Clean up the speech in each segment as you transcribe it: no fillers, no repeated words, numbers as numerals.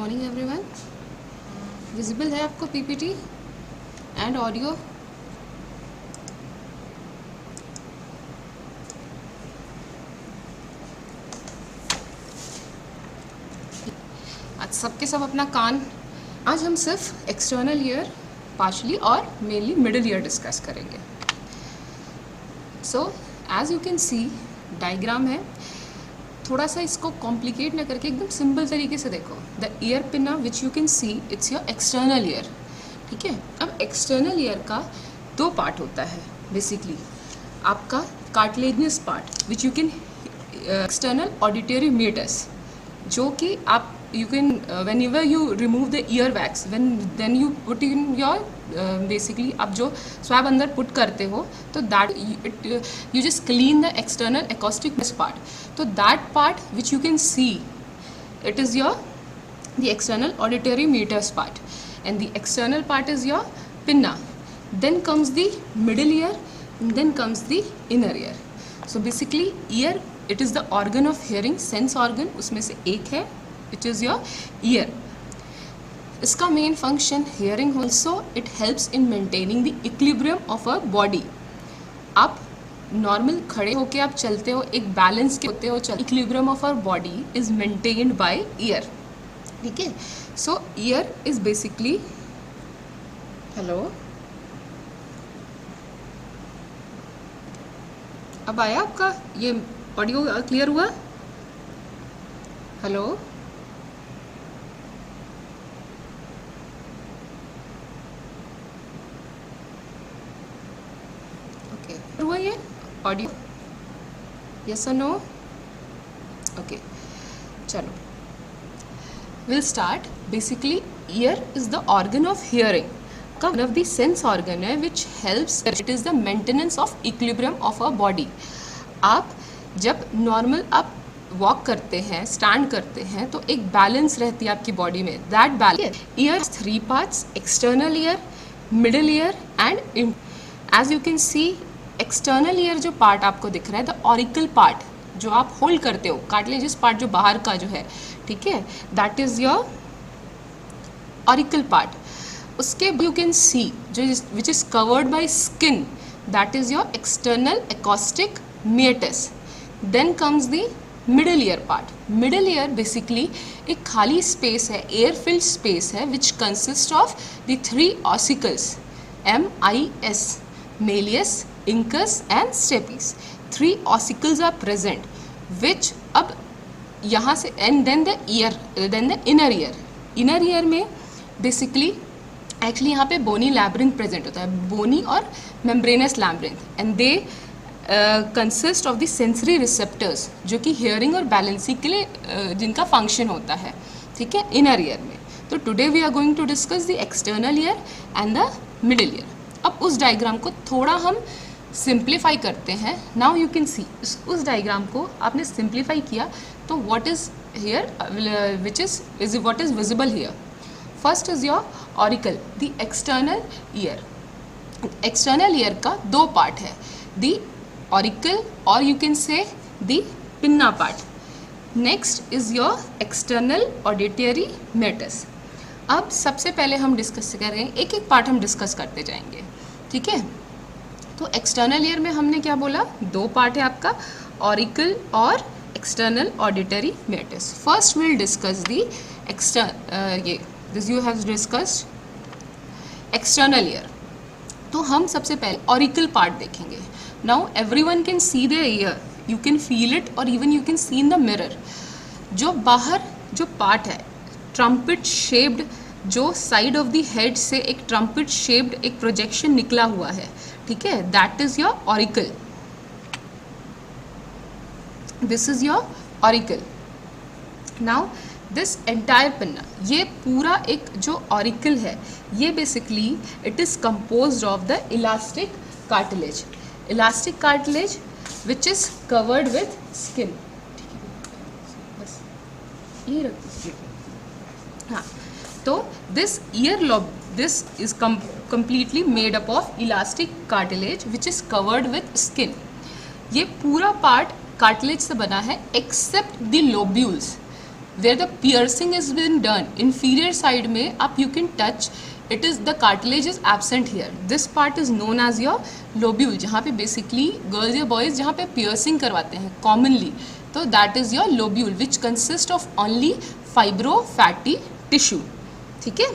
Morning everyone. Visible है आपको PPT and audio? आज सबके सब अपना कान। आज हम सिर्फ एक्सटर्नल ईयर पार्शली और मेनली मिडिल ईयर डिस्कस करेंगे। So as you can see diagram है, थोड़ा सा इसको कॉम्प्लिकेट ना करके एकदम सिंपल तरीके से देखो। द ईयर पिना विच you can see it's your external ear. ठीक है, अब एक्सटर्नल ईयर का दो पार्ट होता है बेसिकली। आपका cartilaginous part which you can external auditory meatus, जो कि आप you can whenever you remove the ear wax then you put in your basically आप जो स्वैब अंदर पुट करते हो तो that you just clean the external acoustic part. तो that part which you can see it is your the external auditory meatus part, and the external part is your pinna. Then comes the middle ear and then comes the inner ear. So basically ear it is the organ of hearing, sense organ, उसमें से एक है which is your ear. इसका main function hearing also it helps in maintaining the equilibrium of a body. आप normal खड़े होके आप चलते हो, एक बैलेंस के होते हो, equilibrium of our body is maintained by ear. ठीक है, so ear is basically hello, अब आया आपका ये ऑडियो क्लियर हुआ? हेलो, हुआ ये ऑडियो? यस और नो? ओके, चलो will start. Basically ear is the organ of hearing का one of the sense organ है which helps, it is the maintenance of equilibrium of a body. आप जब normal आप walk करते हैं, stand करते हैं, तो एक बैलेंस रहती है आपकी बॉडी में। That balance ear three parts, external ear, middle ear and in. As you can see external ear जो पार्ट आपको दिख रहा है, द ऑरिकल पार्ट जो आप होल्ड करते हो, कार्टिलेजियस पार्ट जो बाहर का जो है, ठीक है, that is your auricle part. उसके यू कैन सी जो which is covered by skin, that is your external acoustic meatus. Then comes the middle ear part. Middle ear basically एक खाली स्पेस है, एयर फिल्ड स्पेस है, which consist of the three ossicles MIS, Malleus, Incus and Stapes. Three ossicles are present, which अब यहाँ से and then the ear, then the inner ear. Inner ear में basically actually यहाँ पे bony labyrinth present होता है, bony और membranous labyrinth, and they consist of the sensory receptors जो कि hearing और balancing के लिए जिनका function होता है, ठीक है, inner ear में। तो today we are going to discuss the external ear and the middle ear. अब उस डायग्राम को थोड़ा हम सिंप्लीफाई करते हैं। नाउ यू कैन सी उस डायग्राम को आपने सिंप्लीफाई किया तो what is here which is what is visible here. First is your auricle, the external ear. External ear का दो पार्ट है, द ऑरिकल और you can say the pinna part. Next is your external auditory meatus. अब सबसे पहले हम discuss करेंगे, एक एक पार्ट हम डिस्कस करते जाएंगे, ठीक है। तो एक्सटर्नल ईयर में हमने क्या बोला, दो पार्ट है आपका, ऑरिकल और external auditory meatus. First will discuss the ये this you have discussed external ear. तो हम सबसे पहले ऑरिकल पार्ट देखेंगे। Now everyone can see the ear, you can feel it और even you can see in the mirror. जो बाहर जो पार्ट है ट्रम्पेट शेप्ड, जो साइड ऑफ द हेड से एक ट्रम्पेट शेप्ड एक प्रोजेक्शन निकला हुआ है, ठीक है, that is your auricle. This is your auricle. Now this entire pinna, ये पूरा एक जो ऑरिकल है, ये basically it is composed of the elastic cartilage. Elastic cartilage which is covered with skin. बस ये रख दीजिए। हाँ, तो this ear lobe, this is completely made up of elastic cartilage which is covered with skin. ये पूरा part cartilage से बना है except the lobules where the piercing is been done inferior side में आप you can touch it is the cartilage is absent here, this part is known as your lobule, जहाँ पे basically girls या boys जहाँ पे piercing करवाते हैं commonly, तो that is your lobule which consist of only fibro fatty tissue. ठीक है,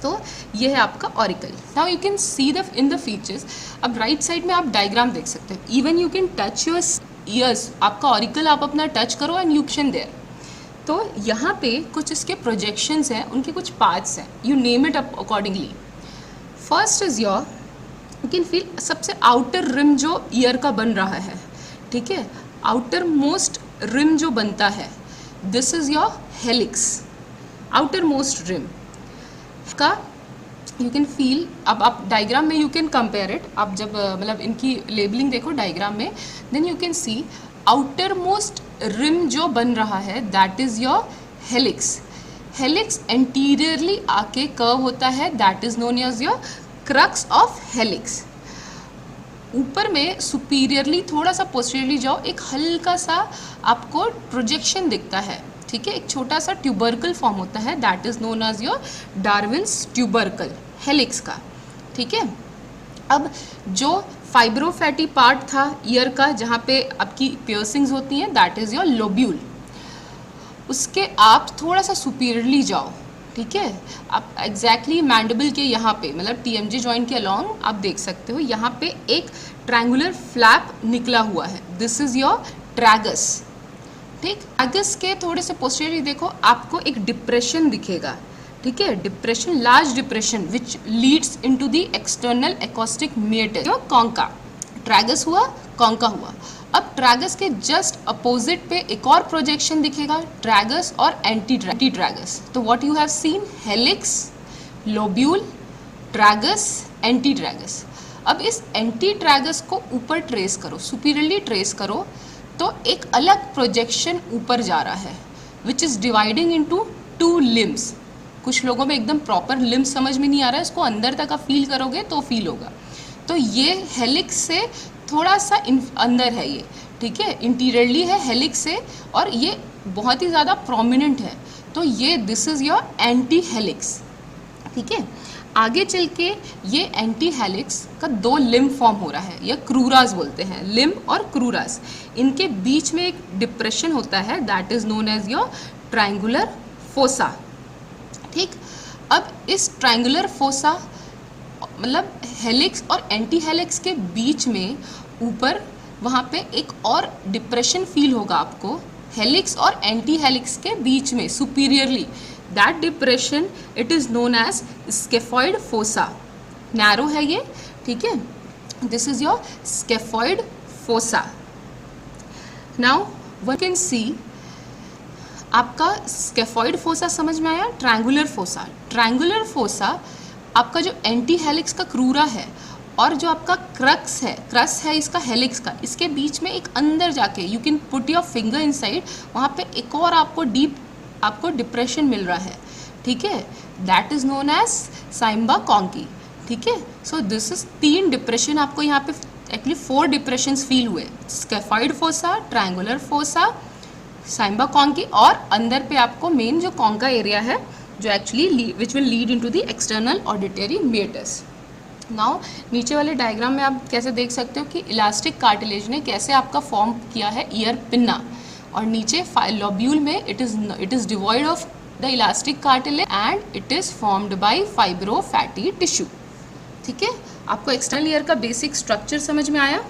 तो ये है आपका auricle. Now you can see the in the features. अब राइट साइड में आप डायग्राम देख सकते हो, even you can touch your ears, आपका ऑरिकल आप अपना टच करो एंड यू कैन देयर। तो यहाँ पे कुछ इसके प्रोजेक्शंस हैं, उनके कुछ पार्ट्स हैं, you name it up accordingly. First is your, you can feel सबसे आउटर रिम जो ईयर का बन रहा है, ठीक है, आउटर मोस्ट रिम जो बनता है, this is your helix, outermost rim का यू कैन फील। अब आप डायग्राम में यू कैन कंपेयर इट, आप जब मतलब इनकी लेबलिंग देखो डायग्राम में, then you can see outermost rim जो बन रहा है that is your helix. Helix anteriorly आके कर्व होता है, that is known as your crus of helix. ऊपर में सुपीरियरली थोड़ा सा पोस्टीरियरली जाओ, एक हल्का सा आपको प्रोजेक्शन दिखता है, ठीक है, एक छोटा सा ट्यूबरकल फॉर्म होता है, that is known as your Darwin's tubercle helix का। ठीक है, अब जो फाइब्रोफैटी पार्ट था ईयर का जहाँ पे आपकी पियर्सिंग्स होती हैं, दैट इज योर लोब्यूल। उसके आप थोड़ा सा सुपीरियरली जाओ, ठीक है, आप एग्जैक्टली मैंडिबल के यहाँ पे मतलब टीएमजी जॉइंट के अलॉन्ग आप देख सकते हो, यहाँ पे एक ट्रायंगुलर फ्लैप निकला हुआ है, दिस इज योर ट्रैगस। ठीक, ट्रैगस के थोड़े से पोस्टीरियरली देखो, आपको एक डिप्रेशन दिखेगा, ठीक है, depression, large depression which leads into the external acoustic meatus, concha. Tragus हुआ, कॉन्का हुआ। अब ट्रैगस के जस्ट अपोजिट पे एक और प्रोजेक्शन दिखेगा, ट्रैगस और एंटी ट्रैगस। तो what you have seen, helix, lobule, tragus, anti tragus. अब इस एंटी ट्रैगस को ऊपर ट्रेस करो, सुपीरियरली ट्रेस करो, तो एक अलग प्रोजेक्शन ऊपर जा रहा है which is dividing into two limbs. कुछ लोगों में एकदम प्रॉपर लिम्स समझ में नहीं आ रहा है, इसको अंदर तक आप फील करोगे तो फील होगा। तो ये हेलिक्स से थोड़ा सा अंदर है ये, ठीक है, इंटीरियरली है हेलिक्स से, और ये बहुत ही ज़्यादा प्रोमिनेंट है, तो ये this is your anti helix. ठीक है, आगे चल के ये एंटी हेलिक्स का दो लिम्ब फॉर्म हो रहा है, या क्रूरास बोलते हैं, लिम्ब और क्रूरास। इनके बीच में एक डिप्रेशन होता है, that is known as your triangular fossa. ठीक, अब इस ट्रायंगुलर फोसा मतलब हेलिक्स और एंटी हेलिक्स के बीच में ऊपर वहाँ पे एक और डिप्रेशन फील होगा आपको, हेलिक्स और एंटी हेलिक्स के बीच में superiorly, that depression it is known as scaphoid fossa. Narrow है ये, ठीक है, this is your scaphoid fossa. Now one can see, आपका स्केफॉइड फोसा समझ में आया, ट्रायंगुलर फोसा। ट्रायंगुलर फोसा आपका जो एंटी हेलिक्स का क्रूरा है और जो आपका क्रक्स है इसका हेलिक्स का, इसके बीच में एक अंदर जाके you can put your finger inside, वहाँ पे एक और आपको डीप आपको डिप्रेशन मिल रहा है, ठीक है, दैट इज नोन एज साइम्बा कॉन्की। ठीक है, सो दिस इज 3 डिप्रेशन आपको यहाँ पे एक्चुअली 4 डिप्रेशंस फील हुए, स्केफॉइड फोसा, ट्रायंगुलर फोसा, साइम्बा कॉन्की, और अंदर पे आपको मेन जो कॉन्का एरिया है जो actually which will lead into the external auditory matters. Now नीचे वाले डायग्राम में आप कैसे देख सकते हो कि इलास्टिक कार्टिलेज ने कैसे आपका फॉर्म किया है ईयर पिन्ना, और नीचे लोब्यूल में it is devoid of the elastic cartilage and it is formed by fibro fatty tissue. ठीक है, आपको एक्सटर्नल ईयर का बेसिक स्ट्रक्चर समझ में आया।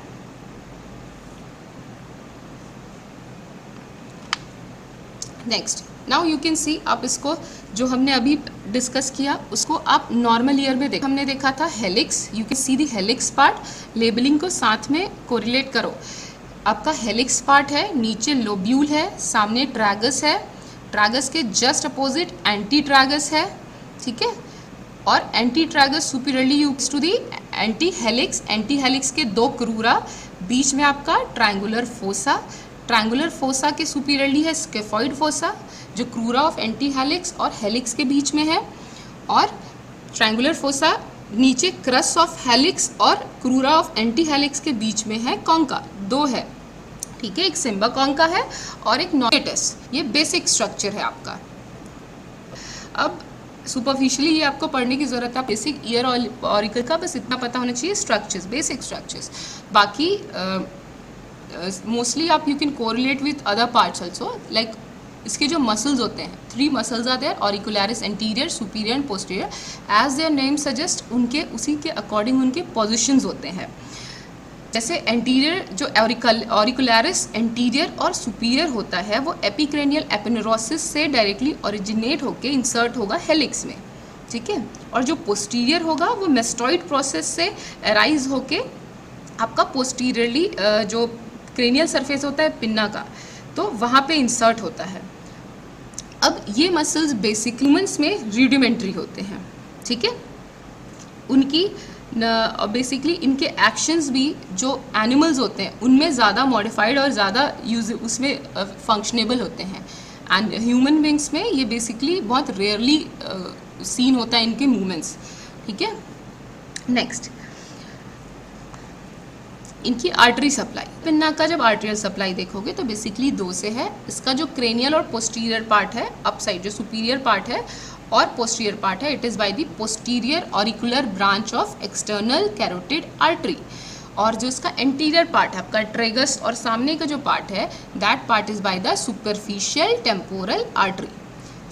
नेक्स्ट, नाउ यू कैन सी, आप इसको जो हमने अभी डिस्कस किया उसको आप नॉर्मल ईयर में हमने देखा था helix, you can see the helix part, labelling को साथ में कोरिलेट करो। आपका हेलिक्स पार्ट है, नीचे लोब्यूल है, सामने ट्रैगस है, ट्रैगस के जस्ट अपोजिट एंटी ट्रैगस है, ठीक है, और anti tragus superiorly used to the anti helix, anti helix के 2 क्रूरा, बीच में आपका ट्रायंगुलर फोसा, ट्रायंगुलर फोसा के सुपीरियरली है स्केफॉइड फोसा जो क्रूरा ऑफ एंटी हेलिक्स और हेलिक्स के बीच में है, और ट्रायंगुलर फोसा नीचे क्रस ऑफ हेलिक्स और क्रूरा ऑफ एंटी हेलिक्स के बीच में है, कॉन्का 2 है, ठीक है, एक सिम्बा कॉन्का है और एक नॉनेटस, ये बेसिक स्ट्रक्चर है आपका। अब सुपरफिशियली ये आपको पढ़ने की ज़रूरत है, बेसिक ईयर ऑरिकल का बस इतना पता होना चाहिए, स्ट्रक्चर्स, बेसिक स्ट्रक्चर्स। बाकी मोस्टली आप you can correlate with other parts also, like इसके जो मसल्स होते हैं, 3 मसल्स आते हैं, auricularis anterior, superior and posterior, as their name suggest, उनके उसी के अकॉर्डिंग उनके पोजिशंस होते हैं। जैसे एंटीरियर जो ऑरिकुलरिस एंटीरियर और सुपीरियर होता है वो एपिक्रेनियल एपिनेरोसिस से डायरेक्टली ओरिजिनेट होकर इंसर्ट होगा हेलिक्स में, ठीक है। और जो पोस्टीरियर होगा वो मेस्टॉइड प्रोसेस से अराइज होके आपका पोस्टीरियरली जो क्रेनियल सरफेस होता है पिन्ना का, तो वहाँ पे इंसर्ट होता है। अब ये मसल्स बेसिक ह्यूमंस में रूडिमेंट्री होते हैं, ठीक है। उनकी बेसिकली इनके एक्शंस भी जो एनिमल्स होते हैं उनमें ज़्यादा मॉडिफाइड और ज़्यादा यूज उसमें फंक्शनेबल होते हैं, एंड ह्यूमन बींग्स में ये बेसिकली बहुत रेयरली सीन होता है इनके मूवमेंट्स, ठीक है। नेक्स्ट, इनकी आर्टरी सप्लाई, पिन्ना का जब आर्टरियल सप्लाई देखोगे तो बेसिकली 2 से है। इसका जो क्रेनियल और पोस्टीरियर पार्ट है, अप साइड जो सुपीरियर पार्ट है और पोस्टीरियर पार्ट है, it is by the posterior auricular branch of external carotid artery. और जो इसका एंटीरियर पार्ट है आपका ट्रेगस और सामने का जो पार्ट है, that part is by the superficial temporal artery.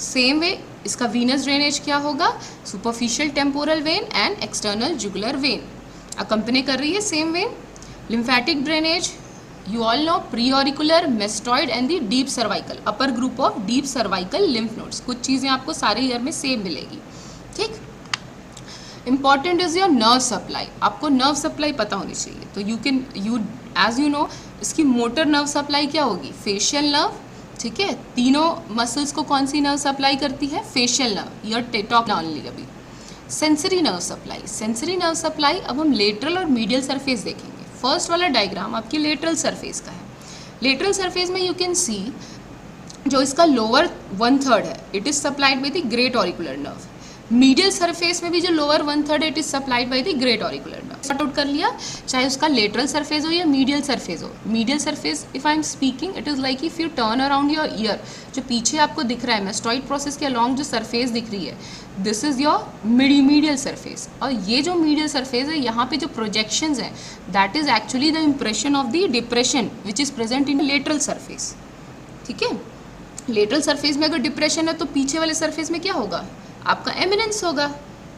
Same way इसका वीनस ड्रेनेज क्या होगा, superficial temporal when and external jugular when accompany कर रही है, same when. Lymphatic drainage, you all know pre-auricular, mastoid and the deep cervical, upper group of deep cervical lymph nodes। कुछ चीज़ें आपको सारे ईयर में सेम मिलेगी, ठीक। Important is your nerve supply, आपको नर्व सप्लाई पता होनी चाहिए। तो यू एज यू नो इसकी मोटर नर्व सप्लाई क्या होगी, फेशियल नर्व, ठीक है। तीनों मसल्स को कौन सी नर्व सप्लाई करती है, फेशियल नर्व, ईयर टेटॉक ओनली। अभी sensory nerve supply, sensory nerve supply अब हम लेटरल और मीडियल सरफेस देखेंगे। फर्स्ट वाला डायग्राम आपकी लेटरल सरफेस का है। लेटरल सरफेस में यू कैन सी जो इसका लोअर 1/3 है, it is supplied by the great auricular nerve. Medial surface में भी जो लोअर 1/3 है, it is supplied by the great auricular nerve. Sort out कर लिया, चाहे उसका लेटरल सरफेस हो या मीडियल सरफेस हो। Medial surface if I am speaking, it is like if U turn around your year, जो पीछे आपको दिख रहा है मेस्टॉइड प्रोसेस के अलॉन्ग जो सरफेस दिख रही है, this is your medial surface. और ये जो मीडियल सरफेस है, यहाँ पे जो प्रोजेक्शंस हैं, that is actually the impression of the depression which is present in lateral surface, ठीक है। लेटरल सरफेस में अगर डिप्रेशन है तो पीछे वाले सरफेस में क्या होगा, आपका एमिनेंस होगा,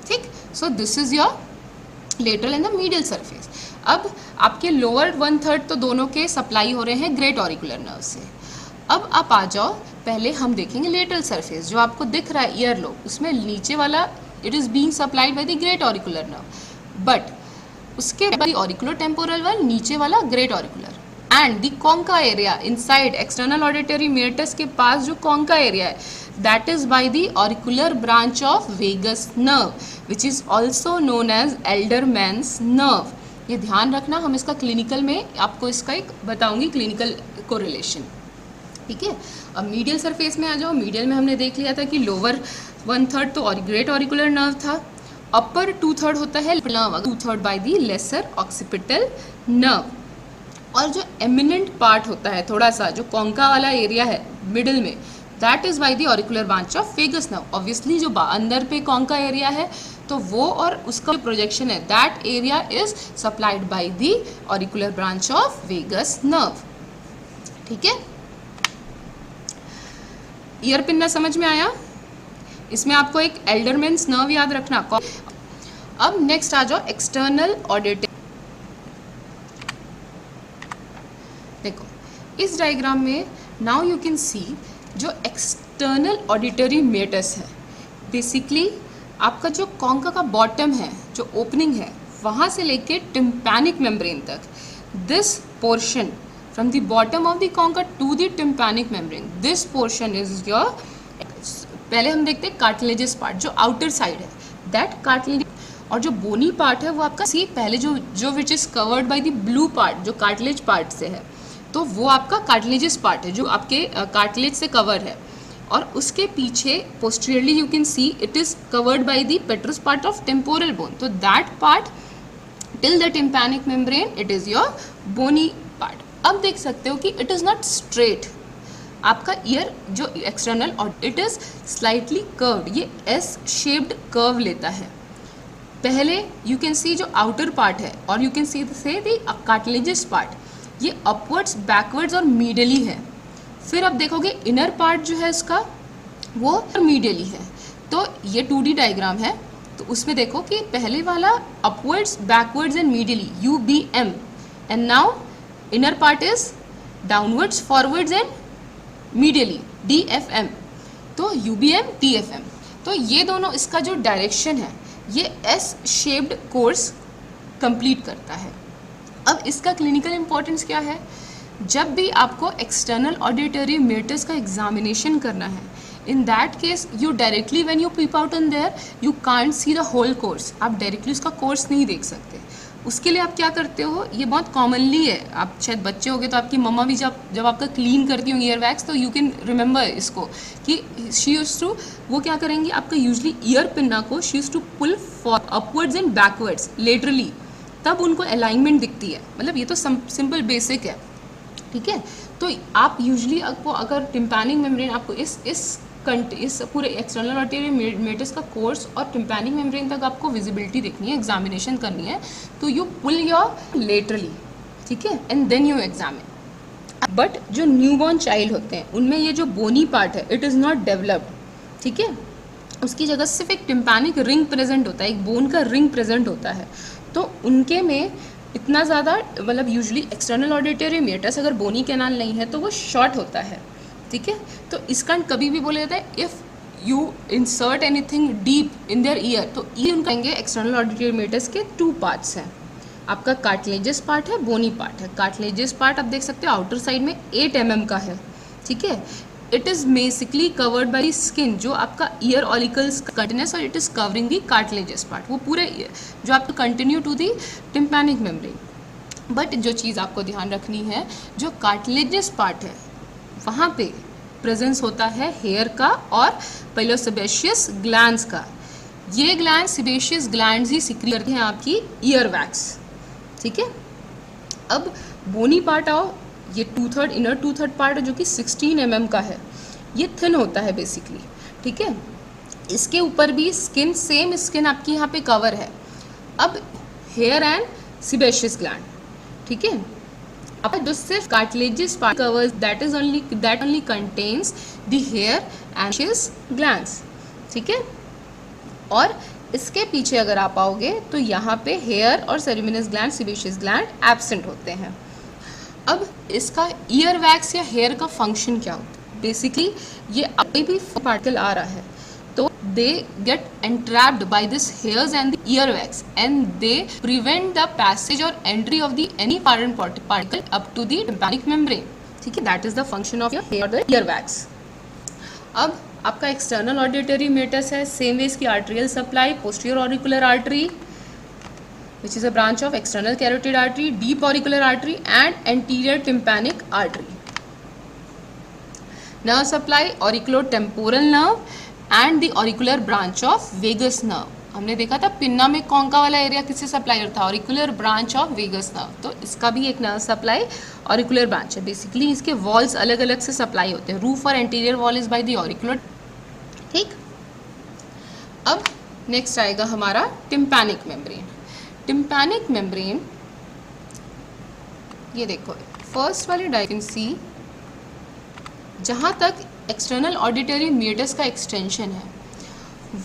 ठीक। So this is your lateral and the medial surface. अब आपके लोअर 1/3 तो दोनों के सप्लाई हो रहे हैं ग्रेट ऑरिकुलर नर्व से। अब आप आ जाओ, पहले हम देखेंगे लेटरल सरफेस जो आपको दिख रहा है ईयर लोब, उसमें नीचे वाला it is being supplied by the great auricular nerve, but उसके बाद ऑरिकुलर टेम्पोरल वाल, नीचे वाला great auricular and the concha area inside external auditory meatus के पास जो कॉन्का एरिया है, that is by the auricular branch of vagus nerve which is also known as alderman's nerve. ये ध्यान रखना, हम इसका क्लिनिकल में आपको इसका एक बताऊंगी क्लिनिकल कोरिलेशन, ठीक है। अब मीडियल सरफेस में आ जाओ। मीडियल में हमने देख लिया था कि लोअर 1/3 तो ग्रेट ऑरिकुलर नर्व था, अपर 2/3 होता है nerve, 2/3 by the lesser occipital nerve. और जो एमिनेंट पार्ट होता है थोड़ा सा, जो कॉन्का वाला एरिया है मिडिल में, that is by the auricular branch of vagus nerve. Obviously जो अंदर पे कॉन्का एरिया है तो वो और उसका प्रोजेक्शन है, that area is supplied by the auricular branch of vagus nerve, ठीक है। ईयर पिन्ना समझ में आया। इसमें आपको एक एल्डरमैन्स नर्व याद रखना। अब नेक्स्ट आ जाओ एक्सटर्नल ऑडिटरी। देखो इस डायग्राम में नाउ यू कैन सी जो एक्सटर्नल ऑडिटरी मेटस है, बेसिकली आपका जो कॉन्का का बॉटम है, जो ओपनिंग है, वहाँ से लेके टिम्पैनिक मेम्ब्रेन तक, this portion from the bottom of the concha to the tympanic membrane, this portion is your, पहले हम देखते हैं कार्टिलेजस पार्ट जो आउटर साइड है, दैट कार्टिलेज, और जो बोनी पार्ट है वो आपका सी पहले जो which is covered by the blue part, जो कार्टिलेज पार्ट से है, तो वो आपका कार्टिलेजस पार्ट है जो आपके कार्टिलेज से कवर है। और उसके पीछे posteriorly you can see it is covered by the petrous part of temporal bone, तो that part till the tympanic membrane it is your bony part. अब देख सकते हो कि इट इज़ नॉट स्ट्रेट, आपका ईयर जो एक्सटर्नल और it is slightly curved, ये एस शेप्ड कर्व लेता है। पहले यू कैन सी जो आउटर पार्ट है और यू कैन सी से द कार्टिलेजस पार्ट, ये अपवर्ड्स बैकवर्ड्स और मीडियली है। फिर अब देखोगे इनर पार्ट जो है इसका वो मीडियली है। तो ये 2D डायग्राम है, तो उसमें देखो कि पहले वाला upwards backwards and medially UBM, and now inner part is downwards forwards and medially DFM। तो UBM DFM, तो ये दोनों इसका जो डायरेक्शन है ये एस शेप्ड कोर्स कंप्लीट करता है। अब इसका क्लिनिकल इंपॉर्टेंस क्या है? जब भी आपको एक्सटर्नल ऑडिटरी मेटर्स का एग्जामिनेशन करना है, in that case you directly when you peep out on there you can't see the whole course, आप डायरेक्टली उसका कोर्स नहीं देख सकते। उसके लिए आप क्या करते हो, ये बहुत कॉमनली है, आप शायद बच्चे होगे तो आपकी मम्मा भी जब आपका क्लीन करती होंगी ईयर वैक्स, तो यू कैन रिमेंबर इसको कि शी यूज्ड टू, वो क्या करेंगी आपका यूजली ईयर पिन्ना को she used to pull for upwards and backwards laterally, तब उनको अलाइनमेंट दिखती है। मतलब ये तो सिंपल बेसिक है, ठीक है। तो आप यूजली आपको अगर टिम्पैनिक मेम्ब्रेन आपको इस पूरे एक्सटर्नल ऑडिटरी मेटर्स का कोर्स और टिम्पैनिक मेम्ब्रेन तक आपको विजिबिलिटी देखनी है, एग्जामिनेशन करनी है, तो यू पुल योर लेटरली, ठीक है, and then you examine. But जो न्यूबॉर्न चाइल्ड होते हैं उनमें ये जो बोनी पार्ट है इट इज़ नॉट डेवलप्ड, ठीक है, उसकी जगह सिर्फ एक टिम्पैनिक रिंग प्रेजेंट होता है, एक बोन का रिंग प्रेजेंट होता है। तो उनके में इतना ज़्यादा मतलब यूजली एक्सटर्नल ऑडिटरी मेटर्स अगर बोनी कैनाल नहीं है तो वो शॉर्ट होता है, ठीक है। तो इसका कभी भी बोला जाता है if you insert anything deep in their year, तो ये उनका एक्सटर्नल ऑडिटरी मेटर्स के 2 पार्ट्स हैं, आपका कार्टिलेजस पार्ट है, बोनी पार्ट है। कार्टिलेजस पार्ट आप देख सकते हो आउटर साइड में 8 mm का है, ठीक है। It is basically covered by skin, जो आपका ईयर ऑलिकल्स कंटिन्यूस, और it is covering the cartilaginous part, वो पूरे जो आपका continue to the tympanic membrane. But जो चीज़ आपको ध्यान रखनी है, जो कार्टिलेजस पार्ट है वहाँ पे प्रेजेंस होता है हेयर का और पाइलोसेबेशियस ग्लैंड्स का। ये ग्लैंड सेबेशियस ग्लैंड्स ही सिक्रीट करते हैं आपकी ईयर वैक्स, ठीक है। अब बोनी पार्ट आओ, ये 2/3 इनर 2/3 पार्ट है जो कि 16 mm का है, ये थिन होता है बेसिकली, ठीक है। इसके ऊपर भी स्किन, सेम स्किन आपकी यहाँ पे कवर है। अब हेयर एंड सेबेशियस ग्लैंड, ठीक है। अब जो सिर्फ cartilaginous part covers that only contains the hair and sebaceous glands, ठीक है। और इसके पीछे अगर आप आओगे तो यहाँ पे हेयर और सेरेमिनस ग्लैंड, सेबेशियस ग्लैंड एब्सेंट होते हैं। अब इसका ईयर वैक्स या हेयर का फंक्शन क्या होता है? बेसिकली ये अभी भी पार्टिकल आ रहा है तो they get entrapped by this hairs and the earwax and they prevent the passage or entry of the any foreign particle up to the tympanic membrane, ठीक है। that is the function of your hair or the earwax। अब आपका external auditory matters है, same way इसकी arterial supply, posterior auricular artery which is a branch of external carotid artery, deep auricular artery and anterior tympanic artery. Nerve supply, auriculotemporal nerve and the auricular branch of vagus nerve। हमने देखा था pinna में कौन का वाला area किससे supply होता है, auricular branch of vagus nerve. तो इसका भी एक नर्व सप्लाई ऑरिकुलर ब्रांच है। बेसिकली इसके वॉल्स अलग अलग से सप्लाई होते हैं, रूफ और anterior wall is by the auricular, ठीक। अब नेक्स्ट आएगा हमारा टिम्पैनिक मेम्ब्रेन। टिम्पैनिक मेम्ब्रेन, ये देखो फर्स्ट वाली डायग्राम सी, जहाँ तक एक्सटर्नल ऑडिटरी मेटर्स का एक्सटेंशन है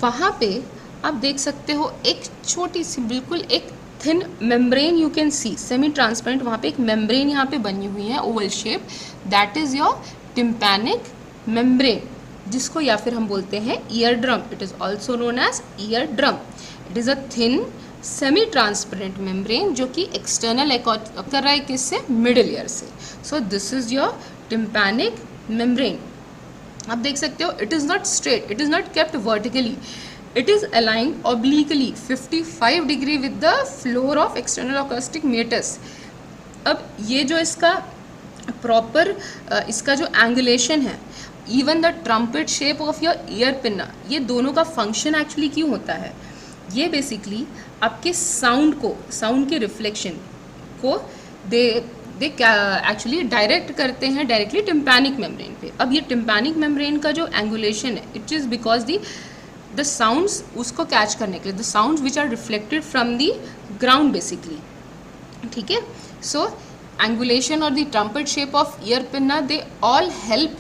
वहाँ पे आप देख सकते हो एक छोटी सी बिल्कुल एक thin membrane you can see, semi transparent, वहाँ पे एक मेम्ब्रेन यहाँ पे बनी हुई है oval shape, that is your tympanic membrane, जिसको या फिर हम बोलते हैं ear drum. It is also known as ear drum. It is a thin semi transparent membrane जो कि एक्सटर्नल कर रहा है किससे, मिडिल ईयर से। So this is your tympanic membrane. आप देख सकते हो it is not straight, it is not kept vertically, it is aligned obliquely 55 degree with the floor of external acoustic matters. अब ये जो इसका प्रॉपर इसका जो एंगुलेशन है, even the trumpet shape of your ear pinna, ये दोनों का फंक्शन एक्चुअली क्यों होता है, ये बेसिकली आपके साउंड को, साउंड के रिफ्लेक्शन को दे एक्चुअली डायरेक्ट करते हैं डायरेक्टली टिम्पैनिक मेम्ब्रेन पे। अब ये टिम्पैनिक मेम्ब्रेन का जो एंगुलेशन है, it is because the sounds उसको कैच करने के लिए, the sounds which are reflected from the ground basically, ठीक है। सो angulation or the trumpet shape of ear pinna, they all help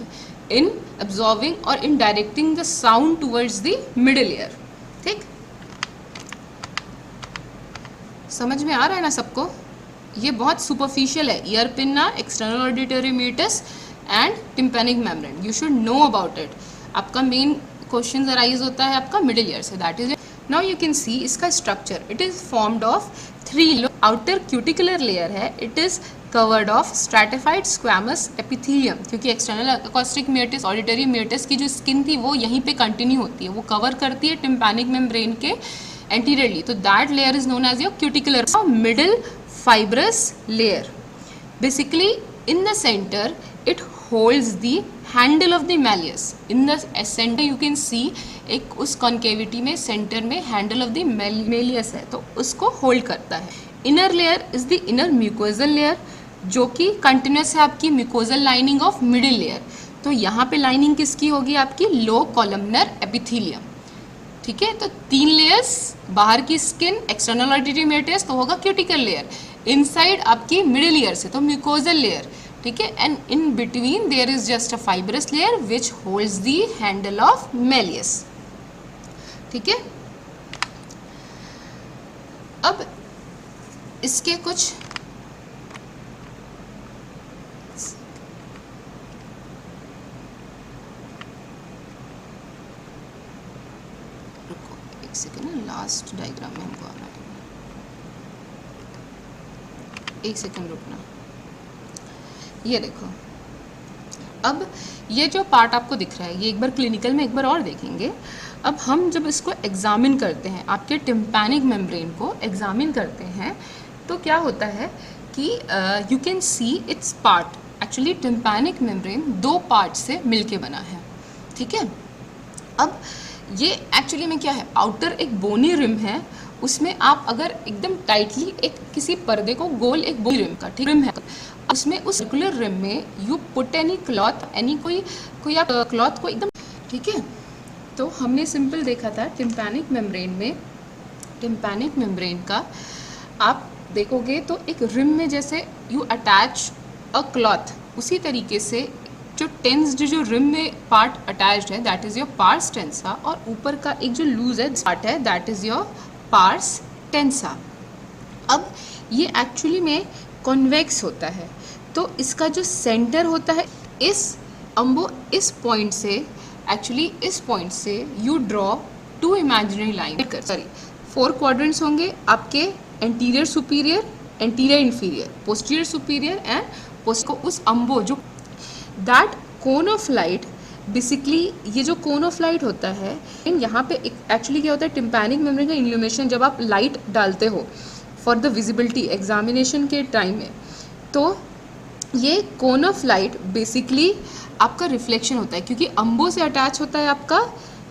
in absorbing or in directing the sound towards the middle ear, ठीक। समझ में आ रहा है ना सबको? ये बहुत सुपरफिशियल है, ear pinna, external auditory meatus and tympanic membrane, you should know about it. आपका मेन क्वेश्चन अराइज होता है आपका मिडिल ईयर से, that is now you can see इसका structure, it is formed of 3 outer cuticular layer है, it is covered of stratified squamous epithelium, क्योंकि external acoustic meatus, auditory meatus की जो skin थी वो यहीं पे कंटिन्यू होती है, वो कवर करती है टिम्पैनिक मेम्ब्रेन के एंटीरियरली, तो that layer is known as your cuticular middle fibrous layer. Basically in the center it holds the handle of the malleus. In the center you can see एक उस concavity में center में handle of the malleus है, तो उसको hold करता है। Inner layer is the inner mucosal layer, जो कि continuous है आपकी mucosal lining of middle layer। तो यहाँ पे lining किसकी होगी आपकी low columnar epithelium, ठीक है। तो 3 लेयर्स, बाहर की स्किन, एक्सटर्नल ऑडिटरी म्यूटस तो होगा क्यूटिकल लेयर, इनसाइड आपकी मिडिल ईयर से तो म्यूकोजल लेयर, ठीक है। And in between their is just a fibrous layer which holds the handle of Méliès, ठीक है। अब इसके कुछ सेकेंड, लास्ट डायग्राम में हमको आना है, एक सेकेंड रुकना। ये देखो, अब ये जो पार्ट आपको दिख रहा है ये एक बार क्लिनिकल में एक बार और देखेंगे। अब हम जब इसको एग्जामिन करते हैं, आपके टिम्पैनिक मेम्ब्रेन को एग्जामिन करते हैं, तो क्या होता है कि you can see it's part, actually tympanic membrane 2 part से मिलके बना है, ठीक है। अब ये एक्चुअली में क्या है, आउटर एक बोनी रिम है, उसमें आप अगर एकदम टाइटली एक किसी पर्दे को गोल एक बोनी रिम का, ठीक, रिम है, उसमें उस सर्कुलर रिम में you put any cloth, any कोई आप क्लॉथ को एकदम, ठीक है। तो हमने सिंपल देखा था टिम्पैनिक मेम्ब्रेन में, टिम्पैनिक मेम्ब्रेन का आप देखोगे तो एक रिम में जैसे यू अटैच अ क्लॉथ, उसी तरीके से जो टेंस्ड जो रिम में पार्ट अटैच्ड है that is your pars tensa, और ऊपर का एक जो लूज है पार्ट है that is your pars tensa. अब ये एक्चुअली में कॉन्वेक्स होता है, तो इसका जो सेंटर होता है इस अम्बो, इस पॉइंट से, एक्चुअली इस पॉइंट से you draw 2 imaginary line, sorry 4 quadrants होंगे आपके, anterior superior, anterior inferior, posterior superior and post को उस अम्बो जो that cone of light, basically ये जो कोन ऑफ लाइट होता है, यहाँ पे एक्चुअली क्या होता है, टिम्पैनिक मेम्ब्रेन का इल्यूमिनेशन जब आप लाइट डालते हो फॉर द विजिबिलिटी एग्जामिनेशन के टाइम में, तो ये कोन ऑफ लाइट बेसिकली आपका रिफ्लेक्शन होता है, क्योंकि अम्बो से अटैच होता है आपका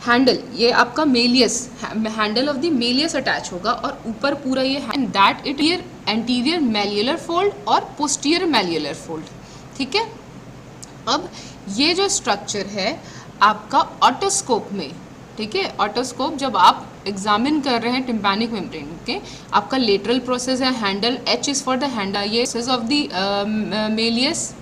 हैंडल, ये आपका malleus, handle of the malleus attach होगा, और ऊपर पूरा ये and that it ear anterior malleolar fold और पोस्टीरियर मैल्यूलर फोल्ड, ठीक है। अब ये जो स्ट्रक्चर है आपका ऑटोस्कोप में, ठीक है, ऑटोस्कोप जब आप एग्जामिन कर रहे हैं टिम्पैनिक मेम्ब्रेन के, आपका लेटरल प्रोसेस है, handle, H is for the handle, ये प्रोसेस ऑफ द मेलियस,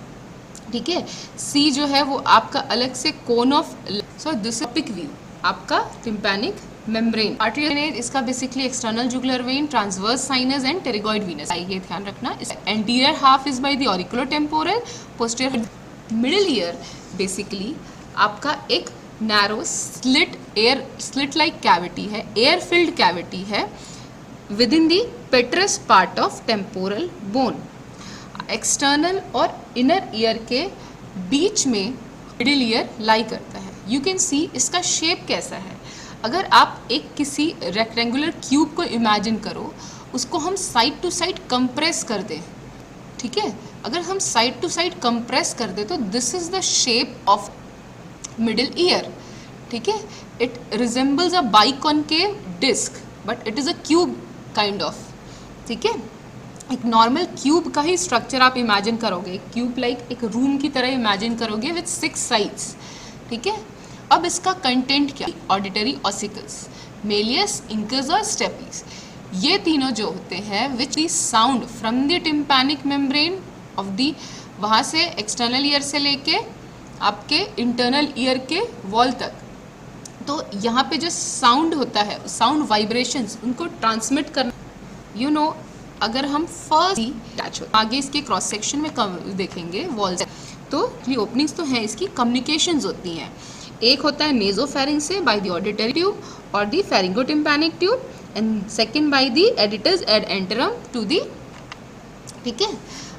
ठीक है। सी जो है वो आपका अलग से cone of, so this pic view आपका टिम्पैनिक मेम्ब्रेन। आर्टेरियल वेन इसका basically external jugular vein, transverse sinus and pterygoid venous, ये ध्यान रखना। Anterior half is by the auriculotemporal, posterior middle ear basically आपका एक narrow slit, air slit like cavity है, air filled cavity है with in the पेट्रस part of temporal bone. External और inner ear के बीच में मिडिल ईयर लाई करता है। यू कैन सी इसका शेप कैसा है, अगर आप एक किसी रेक्टेंगुलर क्यूब को इमेजिन करो, उसको हम साइड टू साइड कंप्रेस कर दें, ठीक है, अगर हम साइड टू साइड कंप्रेस कर दे तो this is the shape of middle ear, ठीक है। It resembles a biconcave disc but it is a cube kind of, ठीक है। एक नॉर्मल क्यूब का ही स्ट्रक्चर आप इमेजिन करोगे, क्यूब लाइक एक रूम की तरह इमेजिन करोगे विथ 6 साइड्स, ठीक है। अब इसका कंटेंट क्या, ऑडिटरी ऑसिकल्स, मेलियस, इंकस और स्टेपीज, ये तीनों जो होते हैं which the sound from the tympanic membrane of the, वहाँ से एक्सटर्नल ईयर से लेके आपके इंटरनल ईयर के वॉल तक, तो यहाँ पे जो साउंड होता है, साउंड वाइब्रेशंस, उनको ट्रांसमिट करना, यू नो, अगर हम फर्स्ट अटैच हो, आगे इसके क्रॉस सेक्शन में देखेंगे वॉल्स, तो ये ओपनिंग्स तो हैं, इसकी कम्युनिकेशंस होती हैं। एक होता है नेजोफेरिंग से बाय द ऑडिटरी ट्यूब और the pharyngotympanic tube, and second by the aditus ad antrum to the, ठीक है।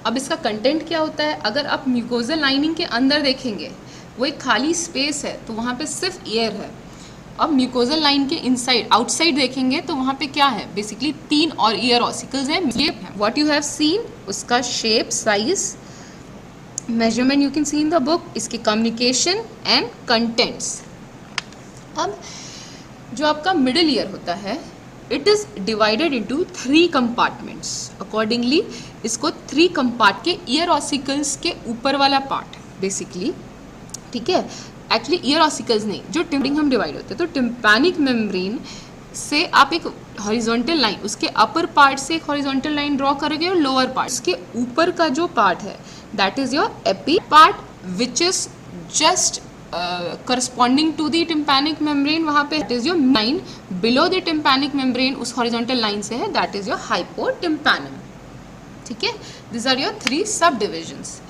अब इसका कंटेंट क्या होता है, अगर आप म्यूकोजल लाइनिंग के अंदर देखेंगे वो एक खाली स्पेस है, तो वहाँ पे सिर्फ एयर है। अब म्यूकोजल लाइन के इनसाइड आउटसाइड देखेंगे तो वहाँ पे क्या है, बेसिकली 3 और ईयर ऑसिकल्स हैं। ये व्हाट यू हैव सीन, उसका shape, size, measurement you can see in the book, इसके कम्युनिकेशन एंड कंटेंट्स। अब जो आपका मिडिल ईयर होता है, it is divided into 3 compartments. Accordingly इसको 3 कंपार्ट के ईयर ऑसिकल्स के ऊपर वाला पार्ट बेसिकली, ठीक है। एक्चुअली ईयर ऑसिकल्स नहीं, जो टिम्पिंग हम डिवाइड होते हैं, तो टिम्पैनिक मेम्ब्रेन से आप एक हॉरिजॉन्टल लाइन, उसके अपर पार्ट से एक हॉरिजॉन्टल लाइन ड्रॉ करोगे और लोअर पार्ट, उसके ऊपर का जो पार्ट है that is your AP part which is just corresponding to the tympanic membrane, वहाँ पे that is your line below the tympanic membrane, उस हॉरिजॉन्टल लाइन से है, दैट इज योर हाइपोटिम्पैनम, ठीक है। दिस आर योर 3 सब डिविजन्स।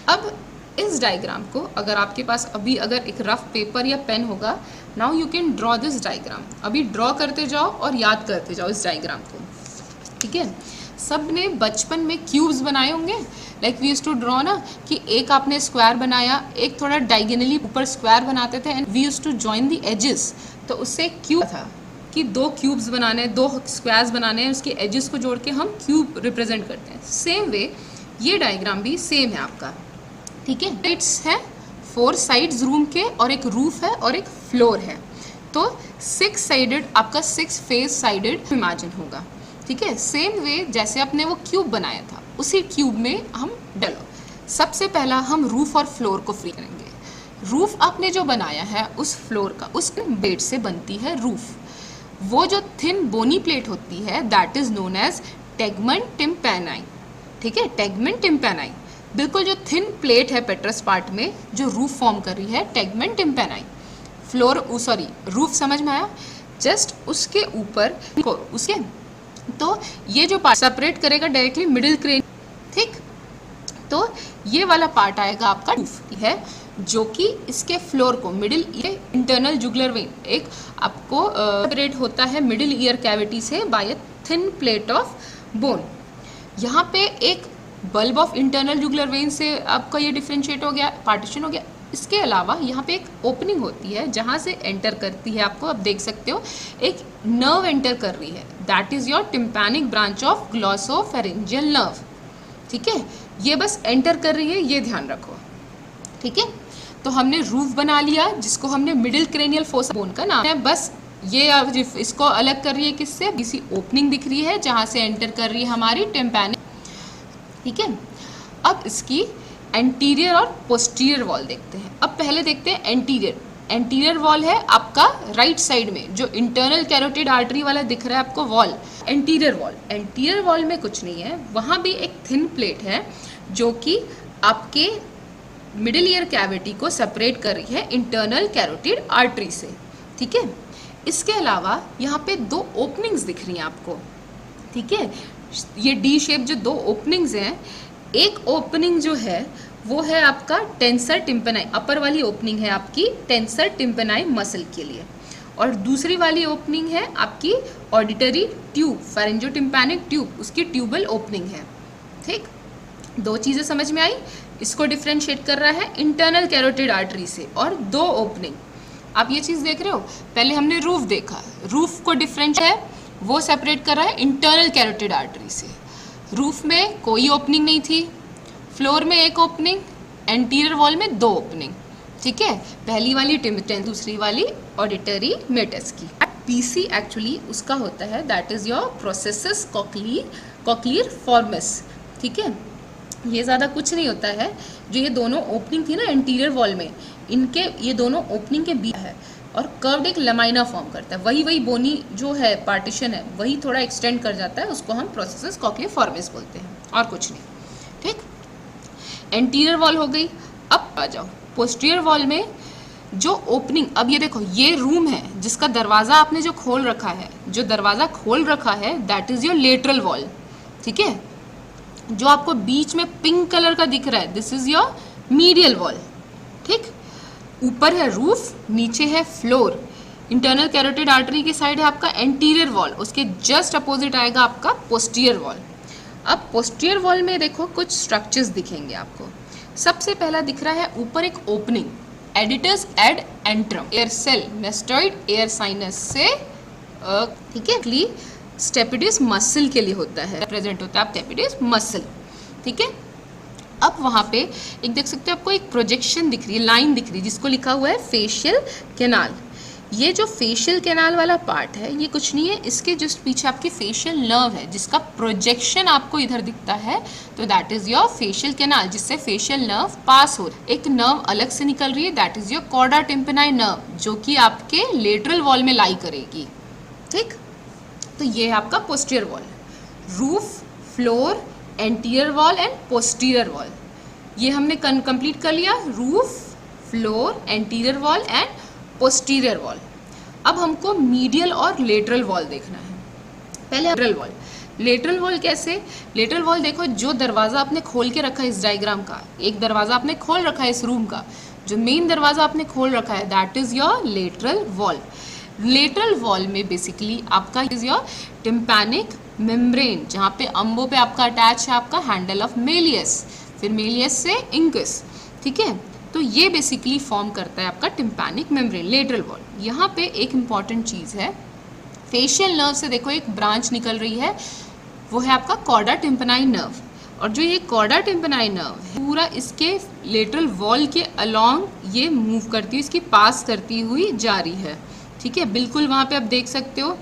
अब इस डायग्राम को अगर आपके पास अभी अगर एक रफ पेपर या पेन होगा, now you can draw this diagram, अभी ड्रॉ करते जाओ और याद करते जाओ इस डायग्राम को, ठीक है। सब ने बचपन में क्यूब्स बनाए होंगे, like we used to draw ना, कि एक आपने स्क्वायर बनाया, एक थोड़ा डायगोनली ऊपर स्क्वायर बनाते थे, and we used to join the edges, तो उससे क्यूब था कि 2 क्यूब्स बनाने, 2 स्क्वायर्स बनाने हैं, उसके एजेस को जोड़ के हम क्यूब रिप्रेजेंट करते हैं। सेम वे ये डायग्राम भी सेम है आपका, ठीक है। साइड्स है 4 साइड्स रूम के, और एक रूफ है और एक फ्लोर है, तो 6 साइडेड आपका 6 फेस साइडेड इमेजिन होगा, ठीक है। सेम वे जैसे आपने वो क्यूब बनाया था, उसी क्यूब में हम डालो। सबसे पहला हम रूफ और फ्लोर को फ्री करेंगे। रूफ आपने जो बनाया है उस फ्लोर का, उस बेड से बनती है रूफ। वो जो थिन बोनी प्लेट होती है that is known as tegmen tympani, ठीक है, टेगमेंट टिम्पैनाई। बिल्कुल जो थिन प्लेट है पेट्रस पार्ट में जो रूफ फॉर्म कर रही है, टेगमेंट टिम्पैनाई। फ्लोर सॉरी रूफ समझ में आया, जस्ट उसके ऊपर उसके, तो ये जो पार्ट सेपरेट करेगा डायरेक्टली मिडिल क्रेन, ठीक। तो ये वाला पार्ट आएगा आपका रूफ है, जो कि इसके फ्लोर को middle ear internal jugular vein एक आपको सेपरेट होता है मिडिल ईयर कैविटी से by a thin plate of bone. यहाँ पे एक bulb of internal jugular vein से आपका ये डिफ्रेंशिएट हो गया, पार्टीशन हो गया। इसके अलावा यहाँ पे एक ओपनिंग होती है जहाँ से एंटर करती है, आपको अब देख सकते हो एक नर्व एंटर कर रही है, that is your tympanic branch of glossopharyngeal nerve, ठीक है। ये बस एंटर कर रही है, ये ध्यान रखो, ठीक है। तो हमने रूफ बना लिया जिसको हमने मिडिल क्रेनियल फोसा बोन का नाम है, बस ये इसको अलग कर रही है किससे, किसी ओपनिंग दिख रही है जहाँ से एंटर कर रही है हमारी टिम्पैनिक, ठीक है। अब इसकी एंटीरियर और पोस्टीरियर वॉल देखते हैं। अब पहले देखते हैं एंटीरियर। एंटीरियर वॉल है आपका राइट साइड में, जो इंटरनल कैरोटिड आर्टरी वाला दिख रहा है आपको wall, anterior wall. Anterior wall में कुछ नहीं है, वहाँ भी एक थिन प्लेट है जो कि आपके मिडिल ईयर कैविटी को सेपरेट कर रही है इंटरनल कैरोटिड आर्टरी से, ठीक है। इसके अलावा यहाँ पे 2 ओपनिंग्स दिख रही हैं आपको, ठीक है। ये डी शेप जो 2 ओपनिंग्स हैं, एक ओपनिंग जो है वो है आपका टेंसर टिम्पेनाई, अपर वाली ओपनिंग है आपकी टेंसर टिम्पेनाई मसल के लिए, और दूसरी वाली ओपनिंग है आपकी ऑडिटरी ट्यूब, फेरेंजियोटिम्पैनिक ट्यूब, उसकी ट्यूबल ओपनिंग है, ठीक। 2 चीज़ें समझ में आई। इसको डिफ्रेंशिएट कर रहा है इंटरनल कैरोटिड आर्टरी से, और 2 ओपनिंग। आप ये चीज़ देख रहे हो, पहले हमने रूफ देखा, रूफ को डिफ्रेंशिएट है वो सेपरेट कर रहा है इंटरनल कैरोटिड आर्टरी से। रूफ में कोई ओपनिंग नहीं थी, फ्लोर में एक ओपनिंग, एंटीरियर वॉल में 2 ओपनिंग, ठीक है। पहली वाली टिम्पेन, दूसरी वाली ऑडिटरी मेटस की। पीसी एक्चुअली उसका होता है that is your processus cochlea cochleariformis. ठीक है, ये ज़्यादा कुछ नहीं होता है, जो ये दोनों ओपनिंग थी ना एंटीरियर वॉल में, इनके ये दोनों ओपनिंग के बीच है और कर्व्ड एक लमाइना फॉर्म करता है। वही बोनी जो है पार्टीशन है वही थोड़ा एक्सटेंड कर जाता है, उसको हम प्रोसेस कॉक्लियर फॉर्मस बोलते हैं, और कुछ नहीं। ठीक, एंटीरियर वॉल हो गई। अब आ जाओ पोस्टीरियर वॉल में जो ओपनिंग, अब ये देखो ये रूम है जिसका दरवाज़ा आपने जो खोल रखा है, जो दरवाज़ा खोल रखा है that is your lateral wall. ठीक है, जो आपको बीच में पिंक कलर का दिख रहा है this is your medial wall. ठीक, ऊपर है रूफ, नीचे है फ्लोर। इंटरनल कैरोटिड आर्टरी की साइड है आपका एंटीरियर वॉल, उसके जस्ट अपोजिट आएगा आपका पोस्टीरियर वॉल। अब पोस्टीरियर वॉल में देखो कुछ स्ट्रक्चर्स दिखेंगे आपको। सबसे पहला दिख रहा है ऊपर एक opening, aditus ad antrum, air cell, mastoid air sinus से ठीक है स्टेपिडिस मसल के लिए होता है, प्रेजेंट होता है आप स्टेपिडिस मसल। ठीक है, अब वहाँ पे एक देख सकते हो आपको एक प्रोजेक्शन दिख रही है, लाइन दिख रही है जिसको लिखा हुआ है फेशियल कैनाल। ये जो फेशियल कैनाल वाला पार्ट है ये कुछ नहीं है, इसके जस्ट पीछे आपकी फेशियल नर्व है जिसका प्रोजेक्शन आपको इधर दिखता है, तो that is your facial canal, जिससे फेशियल नर्व पास हो। एक नर्व अलग से निकल रही है that is your chorda tympani nerve, जो कि आपके लेटरल वॉल में लाई करेगी। ठीक, तो ये है आपका posterior wall. Roof, floor, anterior wall and posterior wall, ये हमने कंप्लीट कर लिया। Roof, floor, anterior wall and posterior wall. अब हमको मीडियल और लेटरल वॉल देखना है। पहले लेटरल वॉल, लेटरल वॉल कैसे? लेटरल वॉल देखो, जो दरवाज़ा आपने खोल के रखा है इस डायग्राम का, एक दरवाज़ा आपने खोल रखा है इस रूम का, जो मेन दरवाज़ा आपने खोल रखा है that is your lateral wall. Lateral wall में बेसिकली आपका इज योर टिम्पैनिक मेम्ब्रेन, जहाँ पे अम्बो पे आपका अटैच है आपका हैंडल ऑफ मेलियस, फिर मेलियस से इंकस। ठीक है, तो ये बेसिकली फॉर्म करता है आपका टिम्पैनिक मेम्ब्रेन, लेटरल वॉल। यहाँ पे एक इम्पॉर्टेंट चीज़ है, फेशियल नर्व से देखो एक ब्रांच निकल रही है, वो है आपका कॉर्डा टिम्पेनाई नर्व, और जो ये कॉर्डा टिम्पेनाई नर्व है पूरा इसके लेटरल वॉल के अलॉन्ग ये मूव करती हुई, इसकी पास करती हुई जा रही है। ठीक है, बिल्कुल वहाँ पे आप देख सकते हो